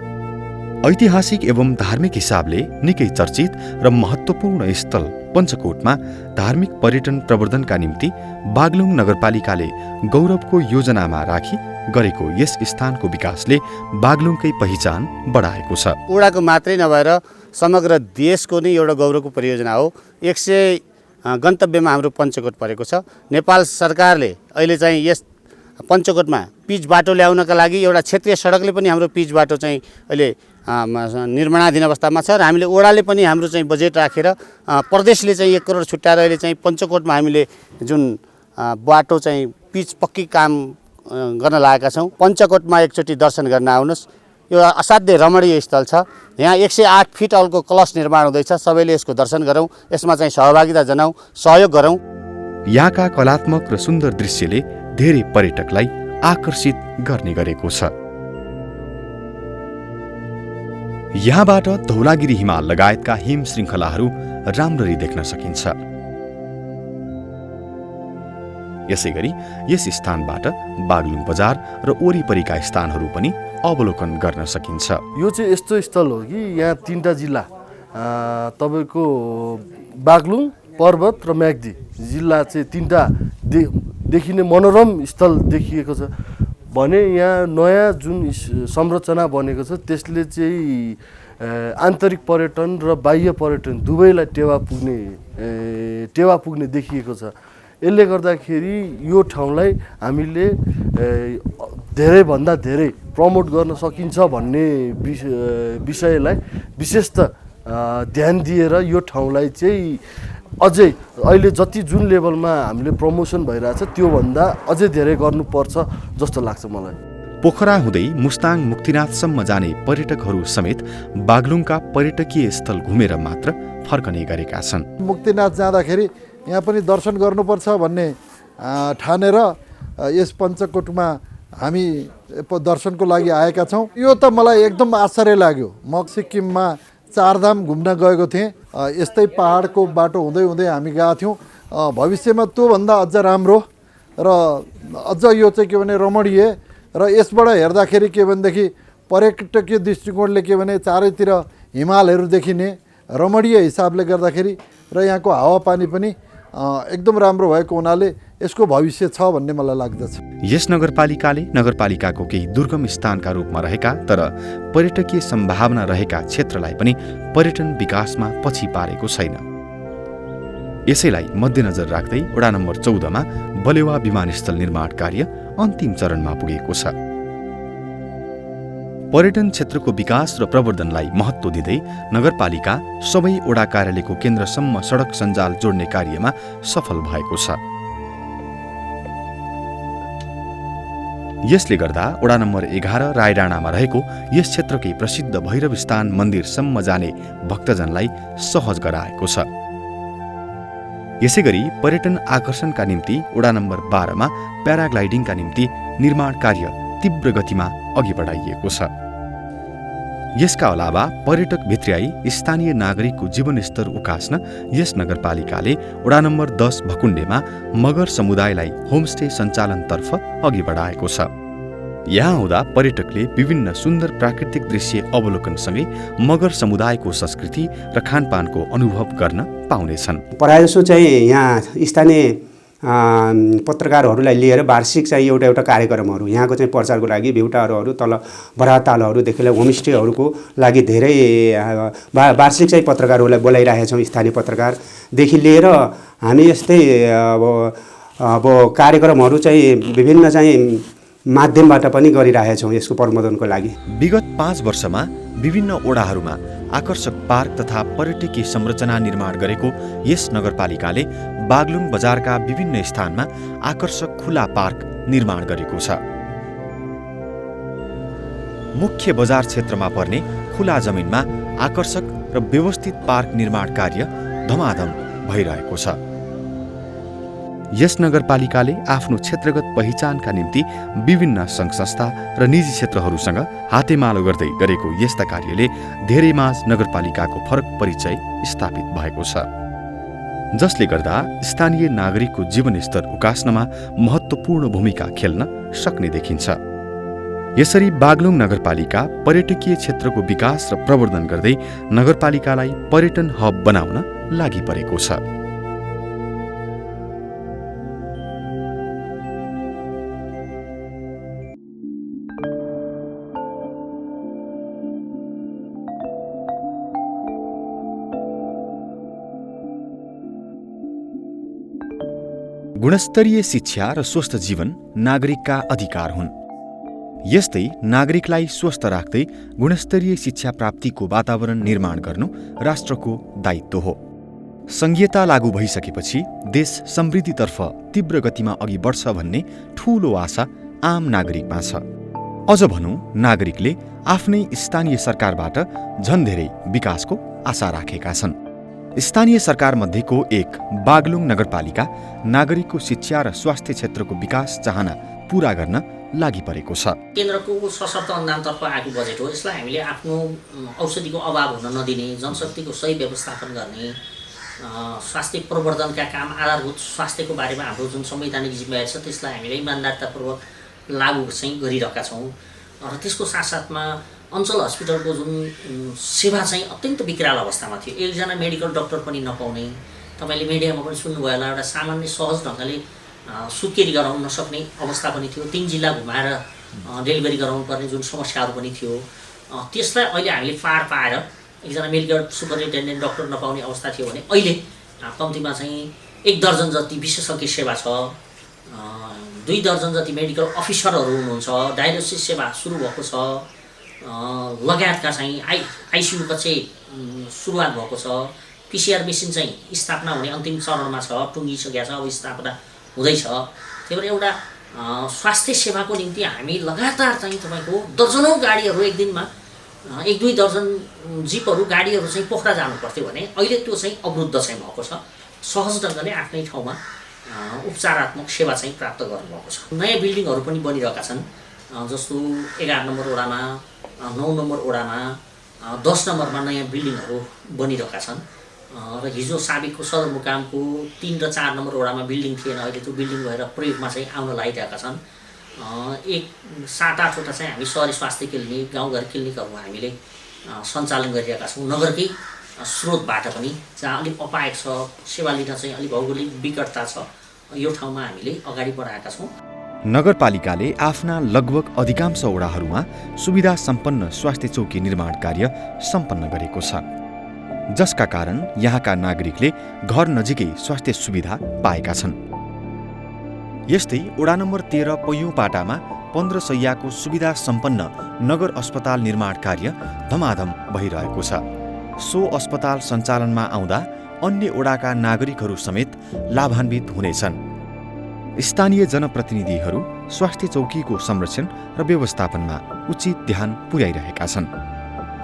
[SPEAKER 1] ऐतिहासिक एवं धार्मिक हिसाबले निकै चर्चित र महत्त्वपूर्ण स्थल पञ्चकोटमा धार्मिक पर्यटन प्रवर्धनका निम्ति बागलुङ नगरपालिकाले गौरवको योजनामा राखी गरेको यस स्थानको विकासले बागलुङकै पहिचान बढाएको छ।
[SPEAKER 16] वडाको मात्रै नभएर समग्र देशको नै एउटा गौरवको परियोजना हो। 100 गन्तव्यमा हाम्रो पञ्चकोट परेको छ। नेपाल सरकारले अहिले चाहिँ यस पञ्चकोटमा पिच बाटो ल्याउनका लागि एउटा क्षेत्रीय सडकले पनि हाम्रो पिच बाटो चाहिँ अहिले निर्माणाधीन अवस्थामा छ र हामीले वडाले पनि हाम्रो चाहिँ बजेट राखेर प्रदेशले चाहिँ 1 करोड छुट्याएर अहिले चाहिँ पञ्चकोटमा हामीले जुन बाटो चाहिँ पिच पक्की काम गर्न लागेका छौँ। पञ्चकोटमा एकचोटि दर्शन गर्न आउनुहोस्। यो असाध्यै रमणीय स्थल छ। यहाँ 108 फिट अल्को कलश निर्माण हुँदैछ। सबैले यसको दर्शन गरौँ, यसमा चाहिँ सहभागिता जनाऊ, सहयोग गरौँ।
[SPEAKER 1] यहाँका कलात्मक र सुन्दर दृश्यले धेरै पर्यटकलाई आकर्षित गर्ने गरेको छ। यहाँबाट धौलागिरी हिमाल लगायतका हिम श्रृङ्खलाहरू राम्ररी देख्न सकिन्छ। यसैगरी यस स्थानबाट बागलुङ बजार र वरिपरिका स्थानहरू पनि अवलोकन गर्न सकिन्छ।
[SPEAKER 17] यो चाहिँ यस्तो स्थल हो कि यहाँ 3टा जिल्ला तपाईँको बागलुङ, पर्वत र म्याग्दी जिल्ला चाहिँ 3टा देखिने मनोरम स्थल देखिएको छ भने यहाँ नयाँ जुन संरचना बनेको छ त्यसले चाहिँ आन्तरिक पर्यटन र बाह्य पर्यटन दुवैलाई टेवा पुग्ने देखिएको छ। यसले गर्दाखेरि यो ठाउँलाई हामीले धेरैभन्दा धेरै प्रमोट गर्न सकिन्छ भन्ने विषयलाई विशेषतः ध्यान दिएर यो ठाउँलाई चाहिँ अझै अहिले जति जुन लेभलमा हामीले प्रमोसन भइरहेछ त्योभन्दा अझै धेरै गर्नुपर्छ जस्तो लाग्छ मलाई।
[SPEAKER 1] पोखरा हुँदै मुस्ताङ मुक्तिनाथसम्म जाने पर्यटकहरू समेत बागलुङका पर्यटकीय स्थल घुमेर मात्र फर्कने गरेका छन्।
[SPEAKER 18] मुक्तिनाथ जाँदाखेरि यहाँ पनि दर्शन गर्नुपर्छ भन्ने ठानेर यस पञ्चकोटमा हामी दर्शनको लागि आएका छौँ। यो त मलाई एकदम आश्चर्य लाग्यो। म सिक्किममा चारधाम घुम्न गएको थिएँ, यस्तै पहाडको बाटो हुँदै हुँदै हामी गएको थियौँ। भविष्यमा त्योभन्दा अझ राम्रो र अझ यो चाहिँ के भने रमणीय र यसबाट हेर्दाखेरि के भनेदेखि पर्यटकीय दृष्टिकोणले के भने चारैतिर हिमालहरू देखिने रमणीय हिसाबले गर्दाखेरि र यहाँको हावापानी पनि एकदम राम्रो भएको हुनाले यसको भविष्य छ भन्ने मलाई लाग्दछ।
[SPEAKER 1] यस नगरपालिकाले नगरपालिकाको केही दुर्गम स्थानका रूपमा रहेका तर पर्यटकीय सम्भावना रहेका क्षेत्रलाई पनि पर्यटन विकासमा पछि पारेको छैन। यसैलाई मध्यनजर राख्दै वडा नम्बर 14 मा बलेवा विमानस्थल निर्माण कार्य अन्तिम चरणमा पुगेको छ। पर्यटन क्षेत्रको विकास र प्रवर्धनलाई महत्त्व दिँदै नगरपालिका सबै वडा कार्यालयको केन्द्रसम्म सडक सञ्जाल जोड्ने कार्यमा सफल भएको छ। यसले गर्दा वडा नम्बर 11 रायडाँडामा रहेको यस क्षेत्रकै प्रसिद्ध भैरवस्थान मन्दिरसम्म जाने भक्तजनलाई सहज गराएको छ। यसैगरी पर्यटन आकर्षणका निम्ति वडा नम्बर 12 मा प्याराग्लाइडिङका निम्ति निर्माण कार्य तीव्र गतिमा अघि बढाइएको छ। यसका अलावा पर्यटक भित्र्याई स्थानीय नागरिकको जीवनस्तर उकास्न यस नगरपालिकाले वडा नम्बर 10 भकुण्डेमा मगर समुदायलाई होमस्टे सञ्चालनतर्फ अघि बढाएको छ। यहाँ हुँदा पर्यटकले विभिन्न सुन्दर प्राकृतिक दृश्य अवलोकनसँगै मगर समुदायको संस्कृति र खानपानको अनुभव गर्न पाउनेछन्।
[SPEAKER 19] प्रायःजसो चाहिँ यहाँ स्थानीय पत्रकारहरूलाई लिएर वार्षिक चाहिँ एउटा कार्यक्रमहरू यहाँको चाहिँ प्रचारको लागि भ्युटारहरू तल बरातालहरूदेखि लिएर होमस्टेहरूको लागि धेरै वार्षिक चाहिँ पत्रकारहरूलाई बोलाइरहेका छौँ। स्थानीय पत्रकारदेखि लिएर हामी यस्तै अब कार्यक्रमहरू चाहिँ विभिन्न चाहिँ माध्यमबाट पनि गरिरहेका छौँ यसको प्रबन्धनको लागि।
[SPEAKER 1] विगत 5 वर्षमा विभिन्न ओडाहरूमा आकर्षक पार्क तथा पर्यटकीय संरचना निर्माण गरेको यस नगरपालिकाले बागलुङ बजारका विभिन्न स्थानमा आकर्षक खुला पार्क निर्माण गरेको छ। मुख्य बजार क्षेत्रमा पर्ने खुला जमिनमा आकर्षक र व्यवस्थित पार्क निर्माण कार्य धमाधम भइरहेको छ। यस नगरपालिकाले आफ्नो क्षेत्रगत पहिचानका निम्ति विभिन्न सङ्घ संस्था र निजी क्षेत्रहरूसँग हातेमालो गर्दै गरेको यस्ता कार्यले धेरैमाझ नगरपालिकाको फरक परिचय स्थापित भएको छ, जसले गर्दा स्थानीय नागरिकको जीवनस्तर उकास्नमा महत्त्वपूर्ण भूमिका खेल्न सक्ने देखिन्छ। यसरी बागलुङ नगरपालिका पर्यटकीय क्षेत्रको विकास र प्रवर्धन गर्दै नगरपालिकालाई पर्यटन हब बनाउन लागि परेको छ। गुणस्तरीय शिक्षा र स्वस्थ जीवन नागरिकका अधिकार हुन्। यस्तै नागरिकलाई स्वस्थ राख्दै गुणस्तरीय शिक्षा प्राप्तिको वातावरण निर्माण गर्नु राष्ट्रको दायित्व हो। संघीयता लागू भइसकेपछि देश समृद्धितर्फ तीव्र गतिमा अघि बढ्छ भन्ने ठूलो आशा आम नागरिकमा छ। अझ भनौँ नागरिकले आफ्नै स्थानीय सरकारबाट झन धेरै विकासको आशा राखेका छन्। स्थानीय सरकार मध्येको एक बागलुङ नगरपालिका नागरिकको शिक्षा र स्वास्थ्य क्षेत्रको विकास चाहना पूरा गर्न लागि परेको छ।
[SPEAKER 2] केन्द्रको सशक्त अनुदानतर्फ आएको बजेट हो। यसलाई हामीले आफ्नो औषधिको अभाव हुन नदिने, जनशक्तिको सही व्यवस्थापन गर्ने, स्वास्थ्य प्रवर्धनका काम, आधारभूत स्वास्थ्यको बारेमा हाम्रो जुन संवैधानिक जिम्मेवारी छ त्यसलाई हामीले इमान्दारतापूर्वक लागू चाहिँ गरिरहेका छौँ। र त्यसको साथसाथमा अञ्चल हस्पिटलको जुन सेवा चाहिँ अत्यन्त विकराल अवस्थामा थियो। एकजना मेडिकल डक्टर पनि नपाउने, तपाईँले मिडियामा पनि सुन्नुभयो होला, एउटा सामान्य सहज ढङ्गले सुत्केरी गराउन नसक्ने अवस्था पनि थियो। 3 जिल्ला घुमाएर डेलिभरी गराउनु पर्ने जुन समस्याहरू पनि थियो, त्यसलाई अहिले हामीले पार पाएर एकजना मेडिकल सुपरिन्टेन्डेन्ट डक्टर नपाउने अवस्था थियो भने अहिले कम्तीमा चाहिँ 1 दर्जन जति विशेषज्ञ सेवा छ, 2 दर्जन जति मेडिकल अफिसरहरू हुनुहुन्छ, डायलिसिस सेवा सुरु भएको छ, लगायतका चाहिँ आइसियू कक्षे सुरुवात भएको छ, पिसिआर मेसिन चाहिँ स्थापना हुने अन्तिम चरणमा छ, टुङ्गिसकेको छ, अब स्थापना हुँदैछ। त्यही भएर एउटा स्वास्थ्य सेवाको निम्ति हामी लगातार चाहिँ तपाईँको दर्जनौँ गाडीहरू एक दिनमा 1-2 दर्जन जिपहरू गाडीहरू चाहिँ पोखरा जानुपर्थ्यो भने अहिले त्यो चाहिँ अवरुद्ध चाहिँ भएको छ। सहज ढङ्गले आफ्नै ठाउँमा उपचारात्मक सेवा चाहिँ प्राप्त गर्नुभएको छ। नयाँ बिल्डिङहरू पनि बनिरहेका छन्, जस्तो 11 नम्बर वडामा, 9 नम्बर वडामा, 10 नम्बरमा नयाँ बिल्डिङहरू बनिरहेका छन्। र हिजो साबिकको सदरमुकामको 3 र 4 नम्बर वडामा बिल्डिङ थिएन, अहिले त्यो बिल्डिङ भएर प्रयोगमा चाहिँ आउन लागिरहेका छन्। 7-8वटा चाहिँ हामी सहरी स्वास्थ्य क्लिनिक, गाउँघर क्लिनिकहरू हामीले सञ्चालन गरिरहेका छौँ। नगरकै स्रोतबाट पनि जहाँ अलिक अपायक छ, सेवा लिन चाहिँ अलिक भौगोलिक विकटता छ, यो ठाउँमा हामीले अगाडि बढाएका छौँ।
[SPEAKER 1] नगरपालिकाले आफ्ना लगभग अधिकांश वडाहरूमा सुविधा सम्पन्न स्वास्थ्य चौकी निर्माण कार्य सम्पन्न गरेको छ, जसका कारण यहाँका नागरिकले घर नजिकै स्वास्थ्य सुविधा पाएका छन्। यस्तै वडा नम्बर 13 पैयुँ पाटामा 15 शैय्याको सुविधा सम्पन्न नगर अस्पताल निर्माण कार्य धमाधम भइरहेको छ। सो अस्पताल सञ्चालनमा आउँदा अन्य वडाका नागरिकहरू समेत लाभान्वित हुनेछन्। स्थानीय जनप्रतिनिधिहरू स्वास्थ्य चौकीको संरक्षण र व्यवस्थापनमा उचित ध्यान पुर्याइरहेका छन्।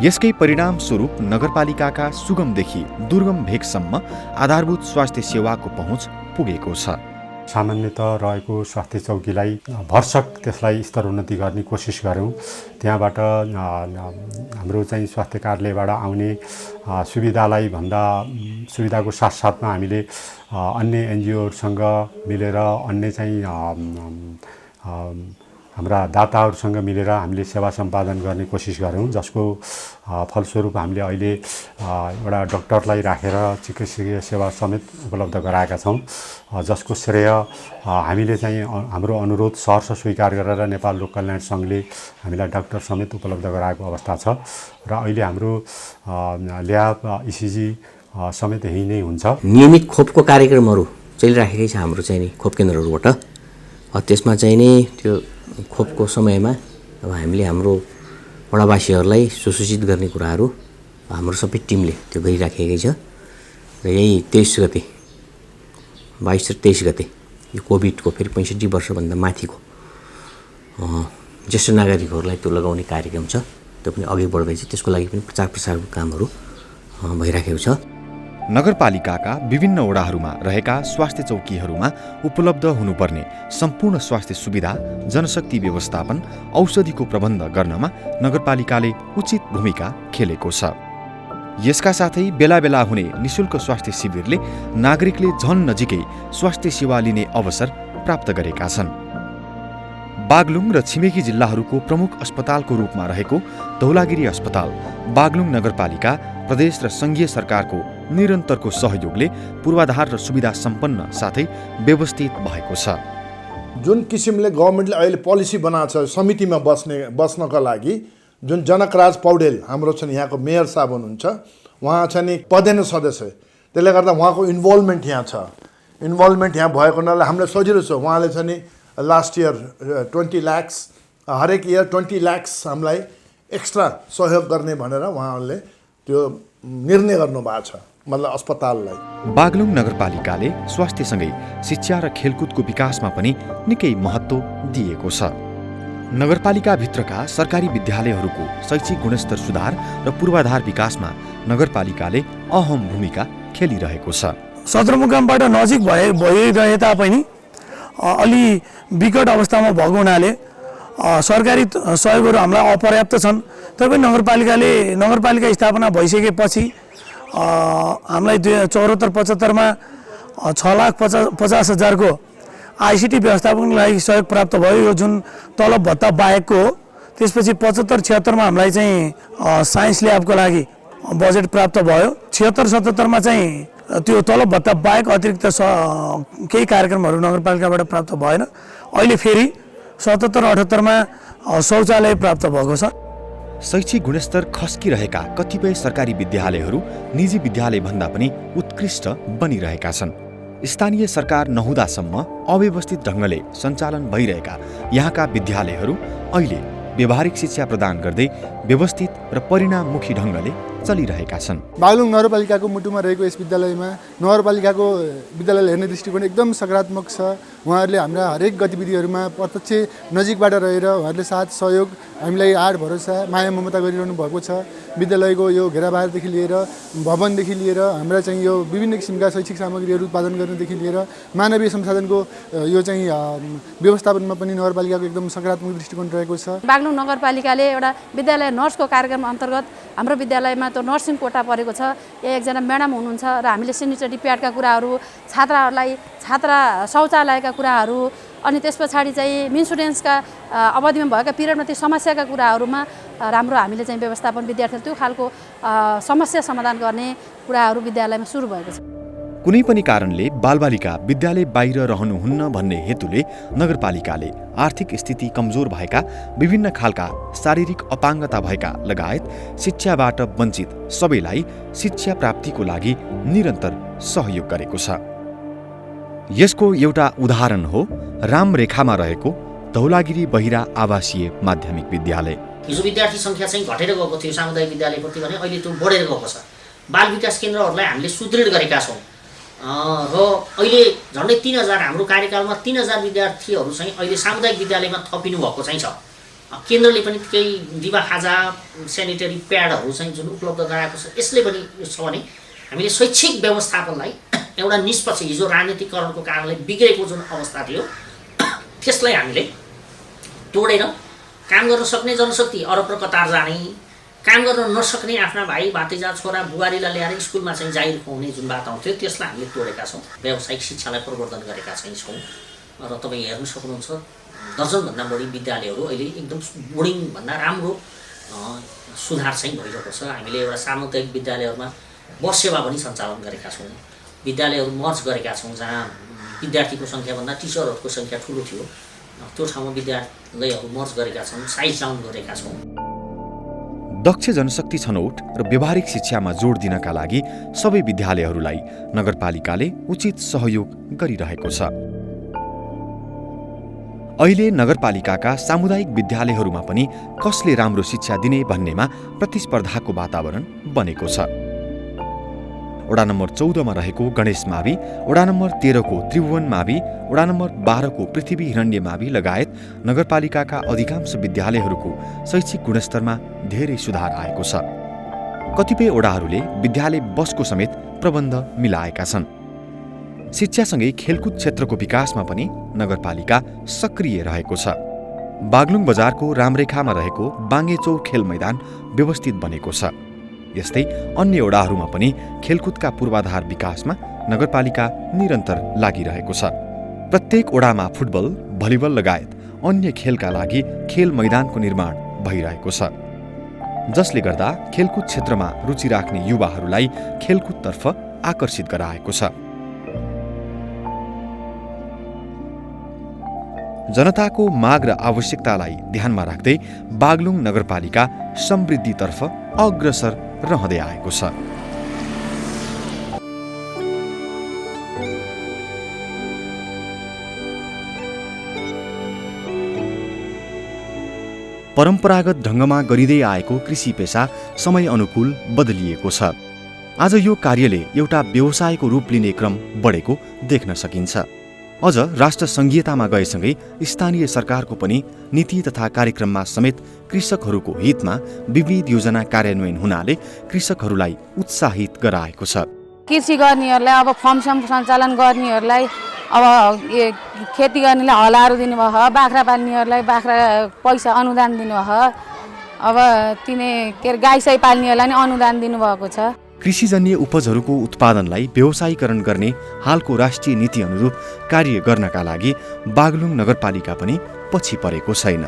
[SPEAKER 1] यसकै परिणामस्वरूप नगरपालिकाका सुगमदेखि दुर्गम भेगसम्म आधारभूत स्वास्थ्य सेवाको पहुँच पुगेको छ।
[SPEAKER 12] सामान्यतः रहेको स्वास्थ्य चौकीलाई भरसक त्यसलाई स्तरोन्नति गर्ने कोसिस गऱ्यौँ। त्यहाँबाट हाम्रो चाहिँ स्वास्थ्य कार्यालयबाट आउने सुविधाको साथसाथमा हामीले अन्य एनजिओहरूसँग मिलेर अन्य चाहिँ हाम्रा दाताहरूसँग मिलेर हामीले सेवा सम्पादन गर्ने कोसिस गऱ्यौँ, जसको फलस्वरूप हामीले अहिले एउटा डाक्टरलाई राखेर चिकित्सकीय सेवा समेत उपलब्ध गराएका छौँ, जसको श्रेय हामीले चाहिँ हाम्रो अनुरोध सहर्ष स्वीकार गरेर नेपाल लोक कल्याण सङ्घले हामीलाई डाक्टर समेत उपलब्ध गराएको अवस्था छ। र अहिले हाम्रो ल्याब इसिजी समेत यही नै हुन्छ।
[SPEAKER 8] नियमित खोपको कार्यक्रमहरू चलिराखेकै छ हाम्रो चाहिँ नि खोप केन्द्रहरूबाट। त्यसमा चाहिँ नि त्यो खोपको समयमा अब हामीले हाम्रो वडावासीहरूलाई सुसूचित गर्ने कुराहरू हाम्रो सबै टिमले त्यो गरिराखेकै छ। र यही 23 गते 22 र 23 गते यो कोभिडको फेरि 65 वर्षभन्दा माथिको ज्येष्ठ नागरिकहरूलाई त्यो लगाउने कार्यक्रम छ, त्यो पनि अघि बढ्दैछ। त्यसको लागि पनि प्रचार प्रसारको कामहरू भइराखेको छ।
[SPEAKER 1] नगरपालिकाका विभिन्न वडाहरूमा रहेका स्वास्थ्य चौकीहरूमा उपलब्ध हुनुपर्ने सम्पूर्ण स्वास्थ्य सुविधा, जनशक्ति व्यवस्थापन, औषधिको प्रबन्ध गर्नमा नगरपालिकाले उचित भूमिका खेलेको छ। यसका साथै बेला बेला हुने निशुल्क स्वास्थ्य शिविरले नागरिकले झन नजिकै स्वास्थ्य सेवा लिने अवसर प्राप्त गरेका छन्। बागलुङ र छिमेकी जिल्लाहरूको प्रमुख अस्पतालको रूपमा रहेको धौलागिरी अस्पताल बागलुङ नगरपालिका, प्रदेश र सङ्घीय सरकारको निरन्तरको सहयोगले पूर्वाधार र सुविधा सम्पन्न साथै व्यवस्थित भएको छ।
[SPEAKER 18] जुन किसिमले गभर्मेन्टले अहिले पोलिसी बनाएको छ समितिमा बस्नका लागि, जुन जनकराज पौडेल हाम्रो छन् यहाँको मेयर साहब हुनुहुन्छ, उहाँ चाहिँ नि पदेन सदस्य, त्यसले गर्दा उहाँको इन्भल्भमेन्ट यहाँ छ। इन्भल्भमेन्ट यहाँ भएको हुनाले हामीलाई सजिलो छ। उहाँले चाहिँ नि लास्ट इयर 20 लाख हरेक इयर 20 लाख हामीलाई एक्स्ट्रा सहयोग गर्ने भनेर उहाँहरूले त्यो निर्णय गर्नुभएको छ, मतलब अस्पताललाई।
[SPEAKER 1] बागलुङ नगरपालिकाले स्वास्थ्यसँगै शिक्षा र खेलकुदको विकासमा पनि निकै महत्त्व दिएको छ। नगरपालिकाभित्रका सरकारी विद्यालयहरूको शैक्षिक गुणस्तर सुधार र पूर्वाधार विकासमा नगरपालिकाले अहम भूमिका खेलिरहेको छ।
[SPEAKER 20] सदरमुकामबाट नजिक भइरहे तापनि अलि विकट अवस्थामा भएको हुनाले सरकारी सहयोगहरू हामीलाई अपर्याप्त छन्। तैपनि नगरपालिका स्थापना भइसकेपछि हामीलाई 74-75मा 6,50,000को आइसिटी व्यवस्थापनको लागि सहयोग प्राप्त भयो, यो जुन तलब भत्ता बाहेकको हो। त्यसपछि 75-76मा हामीलाई चाहिँ साइन्स ल्याबको लागि बजेट प्राप्त भयो। 76-77मा चाहिँ त्यो तलब भत्ता बाहेक अतिरिक्त केही कार्यक्रमहरू नगरपालिकाबाट प्राप्त भएन। अहिले फेरि 77-78मा शौचालय प्राप्त भएको छ।
[SPEAKER 1] शैक्षिक गुणस्तर खस्किरहेका कतिपय सरकारी विद्यालयहरू निजी विद्यालयभन्दा पनि उत्कृष्ट बनिरहेका छन्। स्थानीय सरकार नहुँदासम्म अव्यवस्थित ढङ्गले सञ्चालन भइरहेका यहाँका विद्यालयहरू अहिले व्यावहारिक शिक्षा प्रदान गर्दै व्यवस्थित र परिणाममुखी ढङ्गले चलिरहेका छन्।
[SPEAKER 21] बागलुङ नगरपालिकाको मुटुमा रहेको यस विद्यालयमा नगरपालिकाको विद्यालयलाई हेर्ने दृष्टिकोण एकदम सकारात्मक छ। उहाँहरूले हाम्रा हरेक गतिविधिहरूमा प्रत्यक्ष नजिकबाट रहेर उहाँहरूले साथ सहयोग हामीलाई आड भरोसा माया ममता गरिरहनु भएको छ। विद्यालयको यो घेराबारदेखि लिएर भवनदेखि लिएर हाम्रा चाहिँ यो विभिन्न किसिमका शैक्षिक सामग्रीहरू उत्पादन गर्नेदेखि लिएर मानवीय संसाधनको यो चाहिँ व्यवस्थापनमा पनि नगरपालिकाको एकदम सकारात्मक दृष्टिकोण रहेको छ।
[SPEAKER 22] बागलुङ नगरपालिकाले एउटा विद्यालय नर्सको कार्यक्रम अन्तर्गत हाम्रो विद्यालयमा त्यो नर्सिङ कोटा परेको छ। एकजना म्याडम हुनुहुन्छ र हामीले सेनिटरी प्याडका कुराहरू, छात्रा शौचालयका कुराहरू, अनि त्यस पछाडि चाहिँ इन्सुरेन्सका अवधिमा भएका पिरियडमा ती समस्याका कुराहरूमा राम्रो हामीले चाहिँ व्यवस्थापन विद्यार्थीले त्यो खालको समस्या समाधान गर्ने कुराहरू विद्यालयमा सुरु भएको छ।
[SPEAKER 1] कुनै पनि कारणले बालबालिका विद्यालय बाहिर रहनुहुन्न भन्ने हेतुले नगरपालिकाले आर्थिक स्थिति कमजोर भएका, विभिन्न खालका शारीरिक अपाङ्गता भएका लगायत शिक्षाबाट वञ्चित सबैलाई शिक्षा प्राप्तिको लागि निरन्तर सहयोग गरेको छ। यसको एउटा उदाहरण हो रामरेखामा रहेको धौलागिरी बहिरा आवासीय माध्यमिक विद्यालय।
[SPEAKER 2] हिजो विद्यार्थी सङ्ख्या चाहिँ घटेर गएको थियो सामुदायिक विद्यालयप्रति भने अहिले त्यो बढेर गएको छ। बाल विकास केन्द्रहरूलाई हामीले सुदृढ गरेका छौँ र अहिले झन्डै 3000 हाम्रो कार्यकालमा 3000 विद्यार्थीहरू चाहिँ अहिले सामुदायिक विद्यालयमा थपिनु भएको चाहिँ छ। केन्द्रले पनि केही दिवा खाजा सेनिटरी प्याडहरू चाहिँ जुन उपलब्ध गराएको छ, यसले पनि छ भने हामीले शैक्षिक व्यवस्थापनलाई एउटा निष्पक्ष, हिजो राजनीतिकरणको कारणले बिग्रेको जुन अवस्था थियो त्यसलाई हामीले तोडेर काम गर्न सक्ने जनशक्ति अरब र कतार जाने, काम गर्न नसक्ने आफ्ना भाइ भातिजा छोरा बुहारीलाई ल्याएर स्कुलमा चाहिँ जाहिर खुवाउने जुन बात आउँथ्यो त्यसलाई हामीले तोडेका छौँ। व्यावसायिक शिक्षालाई प्रवर्धन गरेका चाहिँ छौँ र तपाईँ हेर्न सक्नुहुन्छ दर्जनभन्दा बढी विद्यालयहरू अहिले एकदम बोर्डिङभन्दा राम्रो सुधार चाहिँ भइरहेको छ। हामीले एउटा सामुदायिक विद्यालयहरूमा बस सेवा पनि सञ्चालन गरेका छौँ। विद्यालयहरू मर्ज गरेका छौँ जहाँ विद्यार्थीको सङ्ख्याभन्दा टिचरहरूको सङ्ख्या ठुलो थियो, त्यो ठाउँमा विद्यालयहरू मर्ज गरेका छौँ, साइज डाउन गरेका छौँ।
[SPEAKER 1] दक्ष जनशक्ति छनौट र व्यावहारिक शिक्षामा जोड दिनका लागि सबै विद्यालयहरूलाई नगरपालिकाले उचित सहयोग गरिरहेको छ। अहिले नगरपालिकाका सामुदायिक विद्यालयहरूमा पनि कसले राम्रो शिक्षा दिने भन्नेमा प्रतिस्पर्धाको वातावरण बनेको छ। वडा नम्बर 14 मा रहेको गणेश मावि, वडा नम्बर 13 को त्रिभुवन मावि, वडा नम्बर 12 को पृथ्वी हिरण्य मावि लगायत नगरपालिकाका अधिकांश विद्यालयहरूको शैक्षिक गुणस्तरमा धेरै सुधार आएको छ। कतिपय वडाहरूले विद्यालय बसको समेत प्रबन्ध मिलाएका छन्। शिक्षासँगै खेलकुद क्षेत्रको विकासमा पनि नगरपालिका सक्रिय रहेको छ। बागलुङ बजारको रामरेखामा रहेको बाङ्गेचौर खेल मैदान व्यवस्थित बनेको छ। यस्तै अन्य वडाहरूमा पनि खेलकुदका पूर्वाधार विकासमा नगरपालिका निरन्तर लागिरहेको छ। प्रत्येक वडामा फुटबल, भलिबल लगायत अन्य खेलका लागि खेल मैदानको निर्माण भइरहेको छ, जसले गर्दा खेलकुद क्षेत्रमा रुचि राख्ने युवाहरूलाई खेलकुदतर्फ आकर्षित गराएको छ। जनताको माग र आवश्यकतालाई ध्यानमा राख्दै बागलुङ नगरपालिका समृद्धितर्फ अग्रसर रहँदै आएको छ। परम्परागत ढङ्गमा गरिँदै आएको कृषि पेसा समय अनुकूल बदलिएको छ। आज यो कार्यले एउटा व्यवसायको रूप लिने क्रम बढेको देख्न सकिन्छ। अझ राष्ट्र संघीयतामा गएसँगै स्थानीय सरकारको पनि नीति तथा कार्यक्रममा समेत कृषकहरूको हितमा विविध योजना कार्यान्वयन हुनाले कृषकहरूलाई उत्साहित गराएको छ।
[SPEAKER 22] कृषि गर्नेहरूलाई अब फर्म सञ्चालन गर्नेहरूलाई अब खेती गर्नेलाई हलाहरू दिनुभयो, बाख्रा पाल्नेहरूलाई बाख्रा पैसा अनुदान दिनुभयो, अब तिनी के अरे गाई साई पाल्नेहरूलाई नि अनुदान दिनुभएको छ।
[SPEAKER 1] कृषिजन्य उपजहरूको उत्पादनलाई व्यवसायीकरण गर्ने हालको राष्ट्रिय नीति अनुरूप कार्य गर्नका लागि बागलुङ नगरपालिका पनि पछि परेको छैन।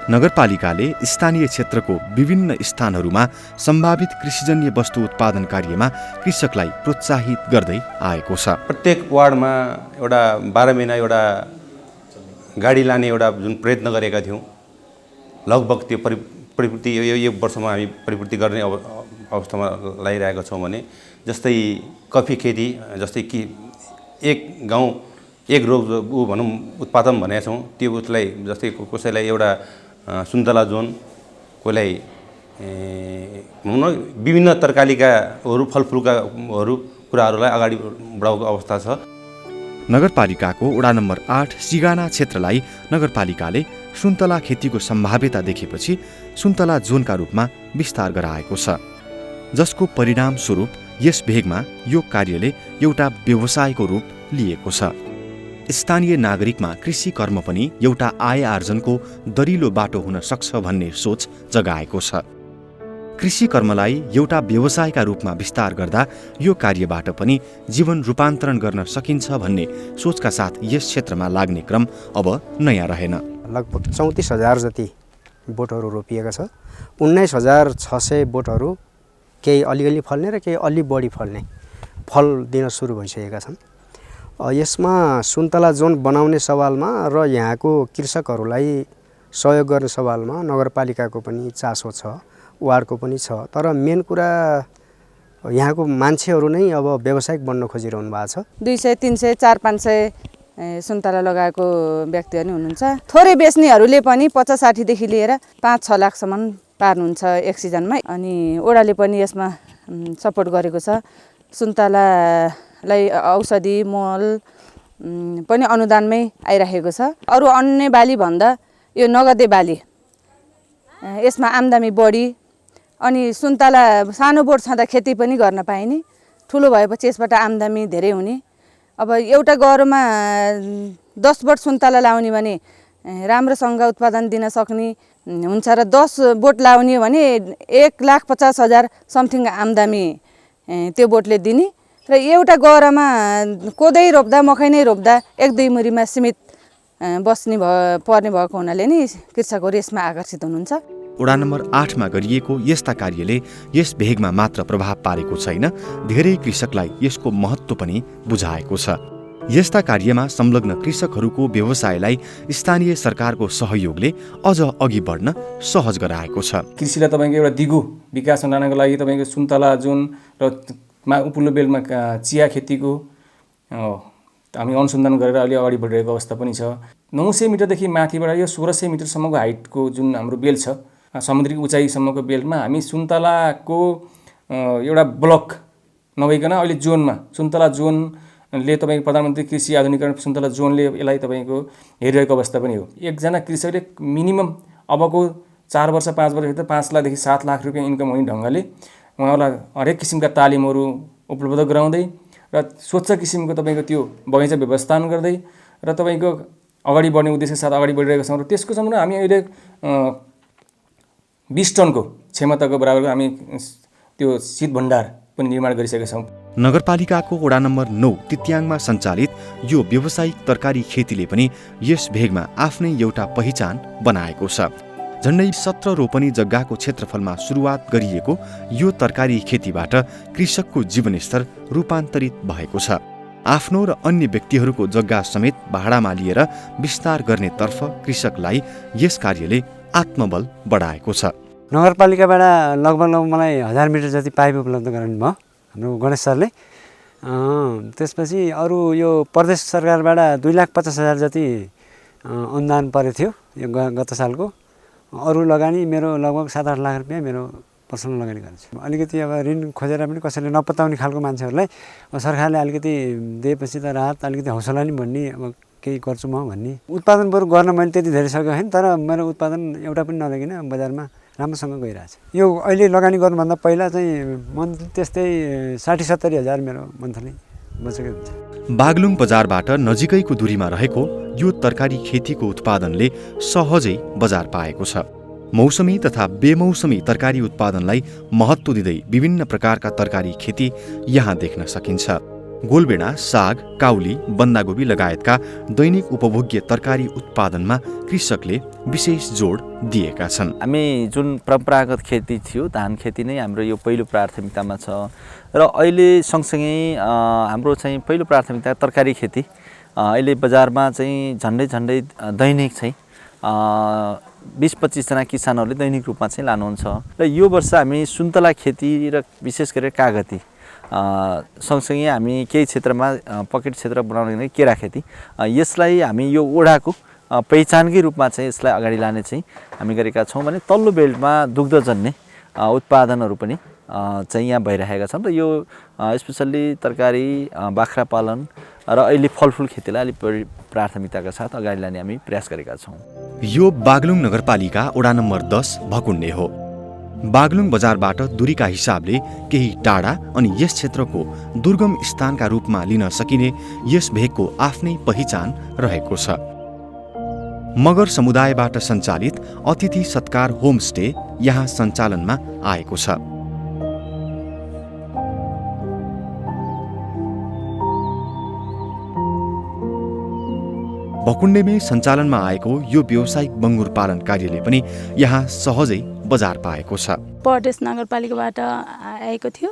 [SPEAKER 1] नगरपालिकाले स्थानीय क्षेत्रको विभिन्न स्थानहरूमा सम्भावित कृषिजन्य वस्तु उत्पादन कार्यमा कृषकलाई प्रोत्साहित गर्दै आएको छ।
[SPEAKER 6] प्रत्येक वार्डमा एउटा 12 महिना एउटा गाडी लाने एउटा जुन प्रयत्न गरेका थियौँ, लगभग त्यो परिपूर्ति यो वर्षमा हामी परिपूर्ति गर्ने अवस्थामा लागिरहेका छौँ। भने जस्तै कफी खेती, जस्तै कि एक गाउँ एक रोग भनौँ उत्पादन भनेका छौँ, त्यो उसलाई जस्तै कसैलाई एउटा सुन्तला जोन, कसैलाई भनौँ न विभिन्न तरकारीकाहरू फलफुलकाहरू कुराहरूलाई अगाडि बढाएको अवस्था छ।
[SPEAKER 1] नगरपालिकाको वडा नम्बर 8 सिगाना क्षेत्रलाई नगरपालिकाले सुन्तला खेतीको सम्भाव्यता देखेपछि सुन्तला जोनका रूपमा विस्तार गराएको छ, जसको परिणामस्वरूप यस भेगमा यो कार्यले एउटा व्यवसायको रूप लिएको छ। स्थानीय नागरिकमा कृषि कर्म पनि एउटा आय आर्जनको दरिलो बाटो हुन सक्छ भन्ने सोच जगाएको छ। कृषि कर्मलाई एउटा व्यवसायका रूपमा विस्तार गर्दा यो कार्यबाट पनि जीवन रूपान्तरण गर्न सकिन्छ भन्ने सोचका साथ यस क्षेत्रमा लाग्ने क्रम अब नयाँ रहेन।
[SPEAKER 3] लगभग 34,000 जति बोटहरू रोपिएका छ। 19,600 बोटहरू केही अलिअलि फल्ने र केही अलि बढी फल्ने फल दिन सुरु भइसकेका छन्। यसमा सुन्तला जोन बनाउने सवालमा र यहाँको कृषकहरूलाई सहयोग गर्ने सवालमा नगरपालिकाको पनि चासो छ, वार्डको पनि छ। तर मेन कुरा यहाँको मान्छेहरू नै अब व्यावसायिक बन्न खोजिरहनु भएको छ।
[SPEAKER 4] 200, 300, 400, 500 सुन्तला लगाएको व्यक्तिहरू नि हुनुहुन्छ। थोरै बेच्नेहरूले पनि 50-60 देखि लिएर 5-6 लाखसम्म पार्नुहुन्छ एक सिजनमा। अनि ओडाले पनि यसमा सपोर्ट गरेको छ। सुन्तलालाई औषधि मल पनि अनुदानमै आइरहेको छ। अरू अन्य बाली भन्दा यो नगदे बाली, यसमा आम्दानी बढी। अनि सुन्तला सानो बोट छँदा खेती पनि गर्न पाइने, ठुलो भएपछि यसबाट आम्दानी धेरै हुने। अब एउटा गह्रोमा 10 बोट सुन्तला लाउने भने राम्रोसँग उत्पादन दिन सक्ने हुन्छ र 10 बोट लाउने भने 1,50,000 समथिङ आम्दानी त्यो बोटले दिने। र एउटा गह्रोमा कोदै रोप्दा मकै नै रोप्दा 1-2 मुरीमा सीमित बस्ने पर्ने भएको हुनाले नि कृषकहरू यसमा आकर्षित हुनुहुन्छ।
[SPEAKER 1] वडा नम्बर 8 मा गरिएको यस्ता कार्यले यस भेगमा मात्र प्रभाव पारेको छैन, धेरै कृषकलाई यसको महत्त्व पनि बुझाएको छ। यस्ता कार्यमा संलग्न कृषकहरूको व्यवसायलाई स्थानीय सरकारको सहयोगले अझ अघि बढ्न सहज गराएको छ।
[SPEAKER 23] कृषिलाई तपाईँको एउटा दिगो विकास बनाउनको लागि तपाईँको सुन्तला जोन र उपल्लो बेलमा चिया खेतीको हामी अनुसन्धान गरेर अहिले अगाडि बढिरहेको अवस्था पनि छ। 900 मिटरदेखि माथिबाट यो 1600 मिटरसम्मको हाइटको जुन हाम्रो बेल छ, समुद्री उचाइसम्मको बेलमा हामी सुन्तलाको एउटा ब्लक नभइकन अहिले जोनमा सुन्तला जोनले तपाईँको प्रधानमन्त्री कृषि आधुनिकीकरण सुन्तला जोनले यसलाई तपाईँको हेरिरहेको अवस्था पनि हो। एकजना कृषकले मिनिमम अबको 4 वर्ष 5 वर्षभित्र 5 लाखदेखि 7 लाख रुपियाँ इन्कम हुने ढङ्गले उहाँलाई हरेक किसिमका तालिमहरू उपलब्ध गराउँदै र स्वच्छ किसिमको तपाईँको त्यो बगैँचा व्यवस्थापन गर्दै र तपाईँको अगाडि बढ्ने उद्देश्यका साथ अगाडि बढिरहेका छौँ। र त्यसको सम्बन्ध हामी अहिले 20 टनको क्षमताको बराबरको हामी त्यो शीत भण्डार पनि निर्माण गरिसकेका छौँ।
[SPEAKER 1] नगरपालिकाको वडा नम्बर 9 तित्याङमा सञ्चालित यो व्यावसायिक तरकारी खेतीले पनि यस भेगमा आफ्नै एउटा पहिचान बनाएको छ। झन्डै 17 रोपनी जग्गाको क्षेत्रफलमा सुरुवात गरिएको यो तरकारी खेतीबाट कृषकको जीवनस्तर रूपान्तरित भएको छ। आफ्नो र अन्य व्यक्तिहरूको जग्गा समेत भाडामा लिएर विस्तार गर्नेतर्फ कृषकलाई यस कार्यले आत्मबल बढाएको छ।
[SPEAKER 3] नगरपालिकाबाट लगभग मलाई 1000 मिटर जति पाइप उपलब्ध गराउनु भयो हाम्रो गणेश सरले। त्यसपछि अरू यो प्रदेश सरकारबाट 2,50,000 जति अनुदान परेको थियो यो गत सालको। अरू लगानी मेरो लगभग 7-8 लाख रुपियाँ मेरो पर्सनल लगानी गर्छु। अलिकति अब ऋण खोजेर पनि कसैले नपत्याउने खालको मान्छेहरूलाई सरकारले अलिकति दिएपछि त राहत अलिकति हौसला नि भन्ने अब केही गर्छु म भन्ने। उत्पादन बरु गर्न मैले त्यति धेरै सकेको छैन, तर मेरो उत्पादन एउटा पनि नलगिन बजारमा राम्रोसँग गइरहेछ। यो अहिले लगानी गर्नुभन्दा पहिला चाहिँ मन्थली त्यस्तै 60-70 हजार मेरो मन्थली बचेकै हुन्छ।
[SPEAKER 1] बागलुङ बजारबाट नजिकैको दूरीमा रहेको यो तरकारी खेतीको उत्पादनले सहजै बजार पाएको छ। मौसमी तथा बेमौसमी तरकारी उत्पादनलाई महत्त्व दिँदै विभिन्न प्रकारका तरकारी खेती यहाँ देख्न सकिन्छ। गोलबेडा, साग, काउली, बन्दागोपी लगायतका दैनिक उपभोग्य तरकारी उत्पादनमा कृषकले विशेष जोड दिएका छन्।
[SPEAKER 24] हामी जुन परम्परागत खेती थियो धान खेती नै हाम्रो यो पहिलो प्राथमिकतामा छ र अहिले सँगसँगै हाम्रो चाहिँ पहिलो प्राथमिकता तरकारी खेती। अहिले बजारमा चाहिँ झन्डै दैनिक चाहिँ 20-25 जना किसानहरूले दैनिक रूपमा चाहिँ लानुहुन्छ। र यो वर्ष हामी सुन्तला खेती र विशेष गरेर कागती सँगसँगै हामी केही क्षेत्रमा पकेट क्षेत्र बनाउने केरा खेती, यसलाई हामी यो ओडाको पहिचानकै रूपमा चाहिँ यसलाई अगाडि लाने चाहिँ हामी गरेका छौँ। भने तल्लो बेल्टमा दुग्धजन्य उत्पादनहरू पनि चाहिँ यहाँ भइरहेका छन् र यो स्पेसल्ली तरकारी बाख्रा पालन र अहिले फलफुल खेतीलाई अलिक बढी प्राथमिकताका साथ अगाडि लाने हामी प्रयास गरेका छौँ।
[SPEAKER 1] यो बागलुङ नगरपालिका वडा नम्बर 10 भकुण्डे हो। बागलुङ बजारबाट दूरीका हिसाबले केही टाढा अनि यस क्षेत्रको दुर्गम स्थानका रूपमा लिन सकिने यस भेगको आफ्नै पहिचान रहेको छ। मगर समुदायबाट सञ्चालित अतिथि सत्कार होमस्टे यहाँ सञ्चालनमा आएको छ। भकुण्डेमै सञ्चालनमा आएको यो व्यावसायिक बङ्गुर पालन कार्यले पनि यहाँ सहजै बजार पाएको छ।
[SPEAKER 5] परदेश नगरपालिकाबाट आएको थियो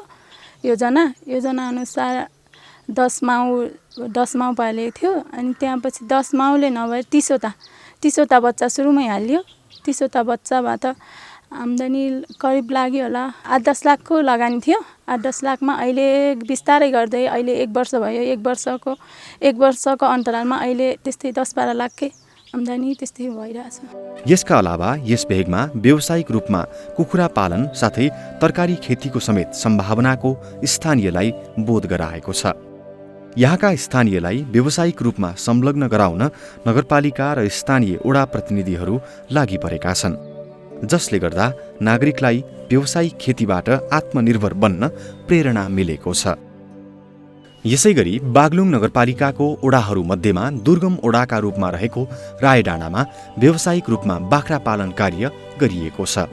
[SPEAKER 5] योजना अनुसार 10 माउ पालेको थियो अनि त्यसपछि 10 माउले नभए 30वटा बच्चा सुरुमै हाल्यो। 30वटा बच्चाबाट आम्दानी करिब लाग्यो होला 8-10 लाखको लगानी थियो। 8-10 लाखमा अहिले बिस्तारै गर्दै अहिले 1 वर्ष भयो। 1 वर्षको अन्तरालमा अहिले त्यस्तै 10-12 लाखकै आम्दानी त्यस्तै भइरहेछ।
[SPEAKER 1] यसका अलावा यस भेगमा व्यावसायिक रूपमा कुखुरा पालन साथै तरकारी खेतीको समेत सम्भावनाको स्थानीयलाई बोध गराएको छ। यहाँका स्थानीयलाई व्यावसायिक रूपमा संलग्न गराउन नगरपालिका र स्थानीय वडा प्रतिनिधिहरू लागि परेका छन्, जसले गर्दा नागरिकलाई व्यावसायिक खेतीबाट आत्मनिर्भर बन्न प्रेरणा मिलेको छ। यसैगरी बागलुङ नगरपालिकाको ओडाहरू मध्येमा दुर्गम ओडाका रूपमा रहेको रायडाँडामा व्यावसायिक रूपमा बाख्रा पालन कार्य गरिएको छ।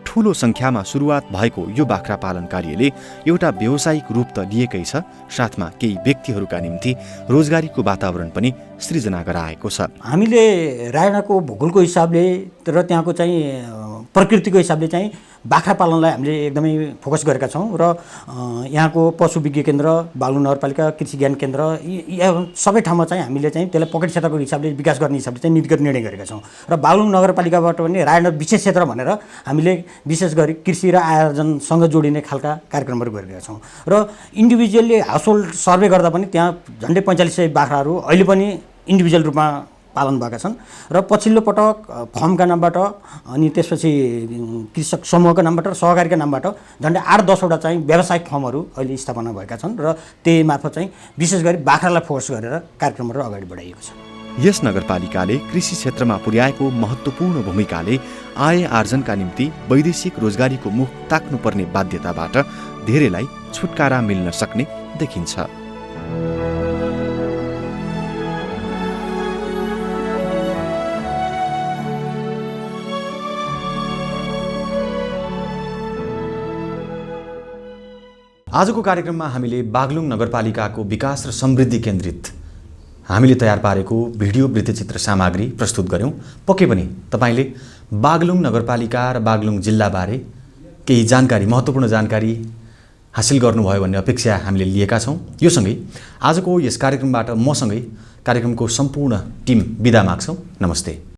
[SPEAKER 1] ठूलो संख्यामा सुरुवात भएको यो बाख्रा पालन कार्यले एउटा व्यावसायिक रूप त लिएकै छ, साथमा केही व्यक्तिहरूका निम्ति रोजगारीको वातावरण पनि सृजना गराएको छ।
[SPEAKER 7] हामीले रायडाँडाको भूगोलको हिसाबले र त्यहाँको चाहिँ प्रकृतिको हिसाबले चाहिँ बाख्रा पालनलाई हामीले एकदमै फोकस गरेका छौँ र यहाँको पशु विज्ञ केन्द्र, बागलुङ नगरपालिका कृषि ज्ञान केन्द्र सबै ठाउँमा चाहिँ हामीले चाहिँ त्यसलाई पकेट क्षेत्रको हिसाबले विकास गर्ने हिसाबले चाहिँ नीतिगत निर्णय गरेका छौँ र बागलुङ नगरपालिकाबाट पनि रायडाँडा विशेष क्षेत्र भनेर हामीले विशेष गरी कृषि र आयोजनसँग जोडिने खालका कार्यक्रमहरू गरिरहेका छौँ र इन्डिभिजुअली हाउसहोल्ड सर्वे गर्दा पनि त्यहाँ झन्डै 4500 बाख्राहरू अहिले पनि इन्डिभिजुअल रूपमा पालन भएका छन् र पछिल्लो पटक फर्मका नामबाट अनि त्यसपछि कृषक समूहका नामबाट र सहकारीका नामबाट झन्डै 8-10वटा चाहिँ व्यावसायिक फर्महरू अहिले स्थापना भएका छन् र त्यही मार्फत चाहिँ विशेष गरी बाख्रालाई फोकस गरेर कार्यक्रमहरू अगाडि बढाइएको छ।
[SPEAKER 1] यस नगरपालिकाले कृषि क्षेत्रमा पुर्याएको महत्त्वपूर्ण भूमिकाले आय आर्जनका निम्ति वैदेशिक रोजगारीको मुख ताक्नुपर्ने बाध्यताबाट धेरैलाई छुटकारा मिल्न सक्ने देखिन्छ। आजको कार्यक्रममा हामीले बागलुङ नगरपालिकाको विकास र समृद्धि केन्द्रित हामीले तयार पारेको भिडियो वृत्तचित्र सामग्री प्रस्तुत गर्यौं। पक्कै पनि तपाईले बागलुङ नगरपालिका र बागलुङ जिल्लाबारे केही जानकारी, महत्त्वपूर्ण जानकारी हासिल गर्नुभयो भन्ने अपेक्षा हामीले लिएका छौं। यो सँगै आजको यस कार्यक्रमबाट मसँगै कार्यक्रमको सम्पूर्ण टिम बिदा माग्छौं। नमस्ते।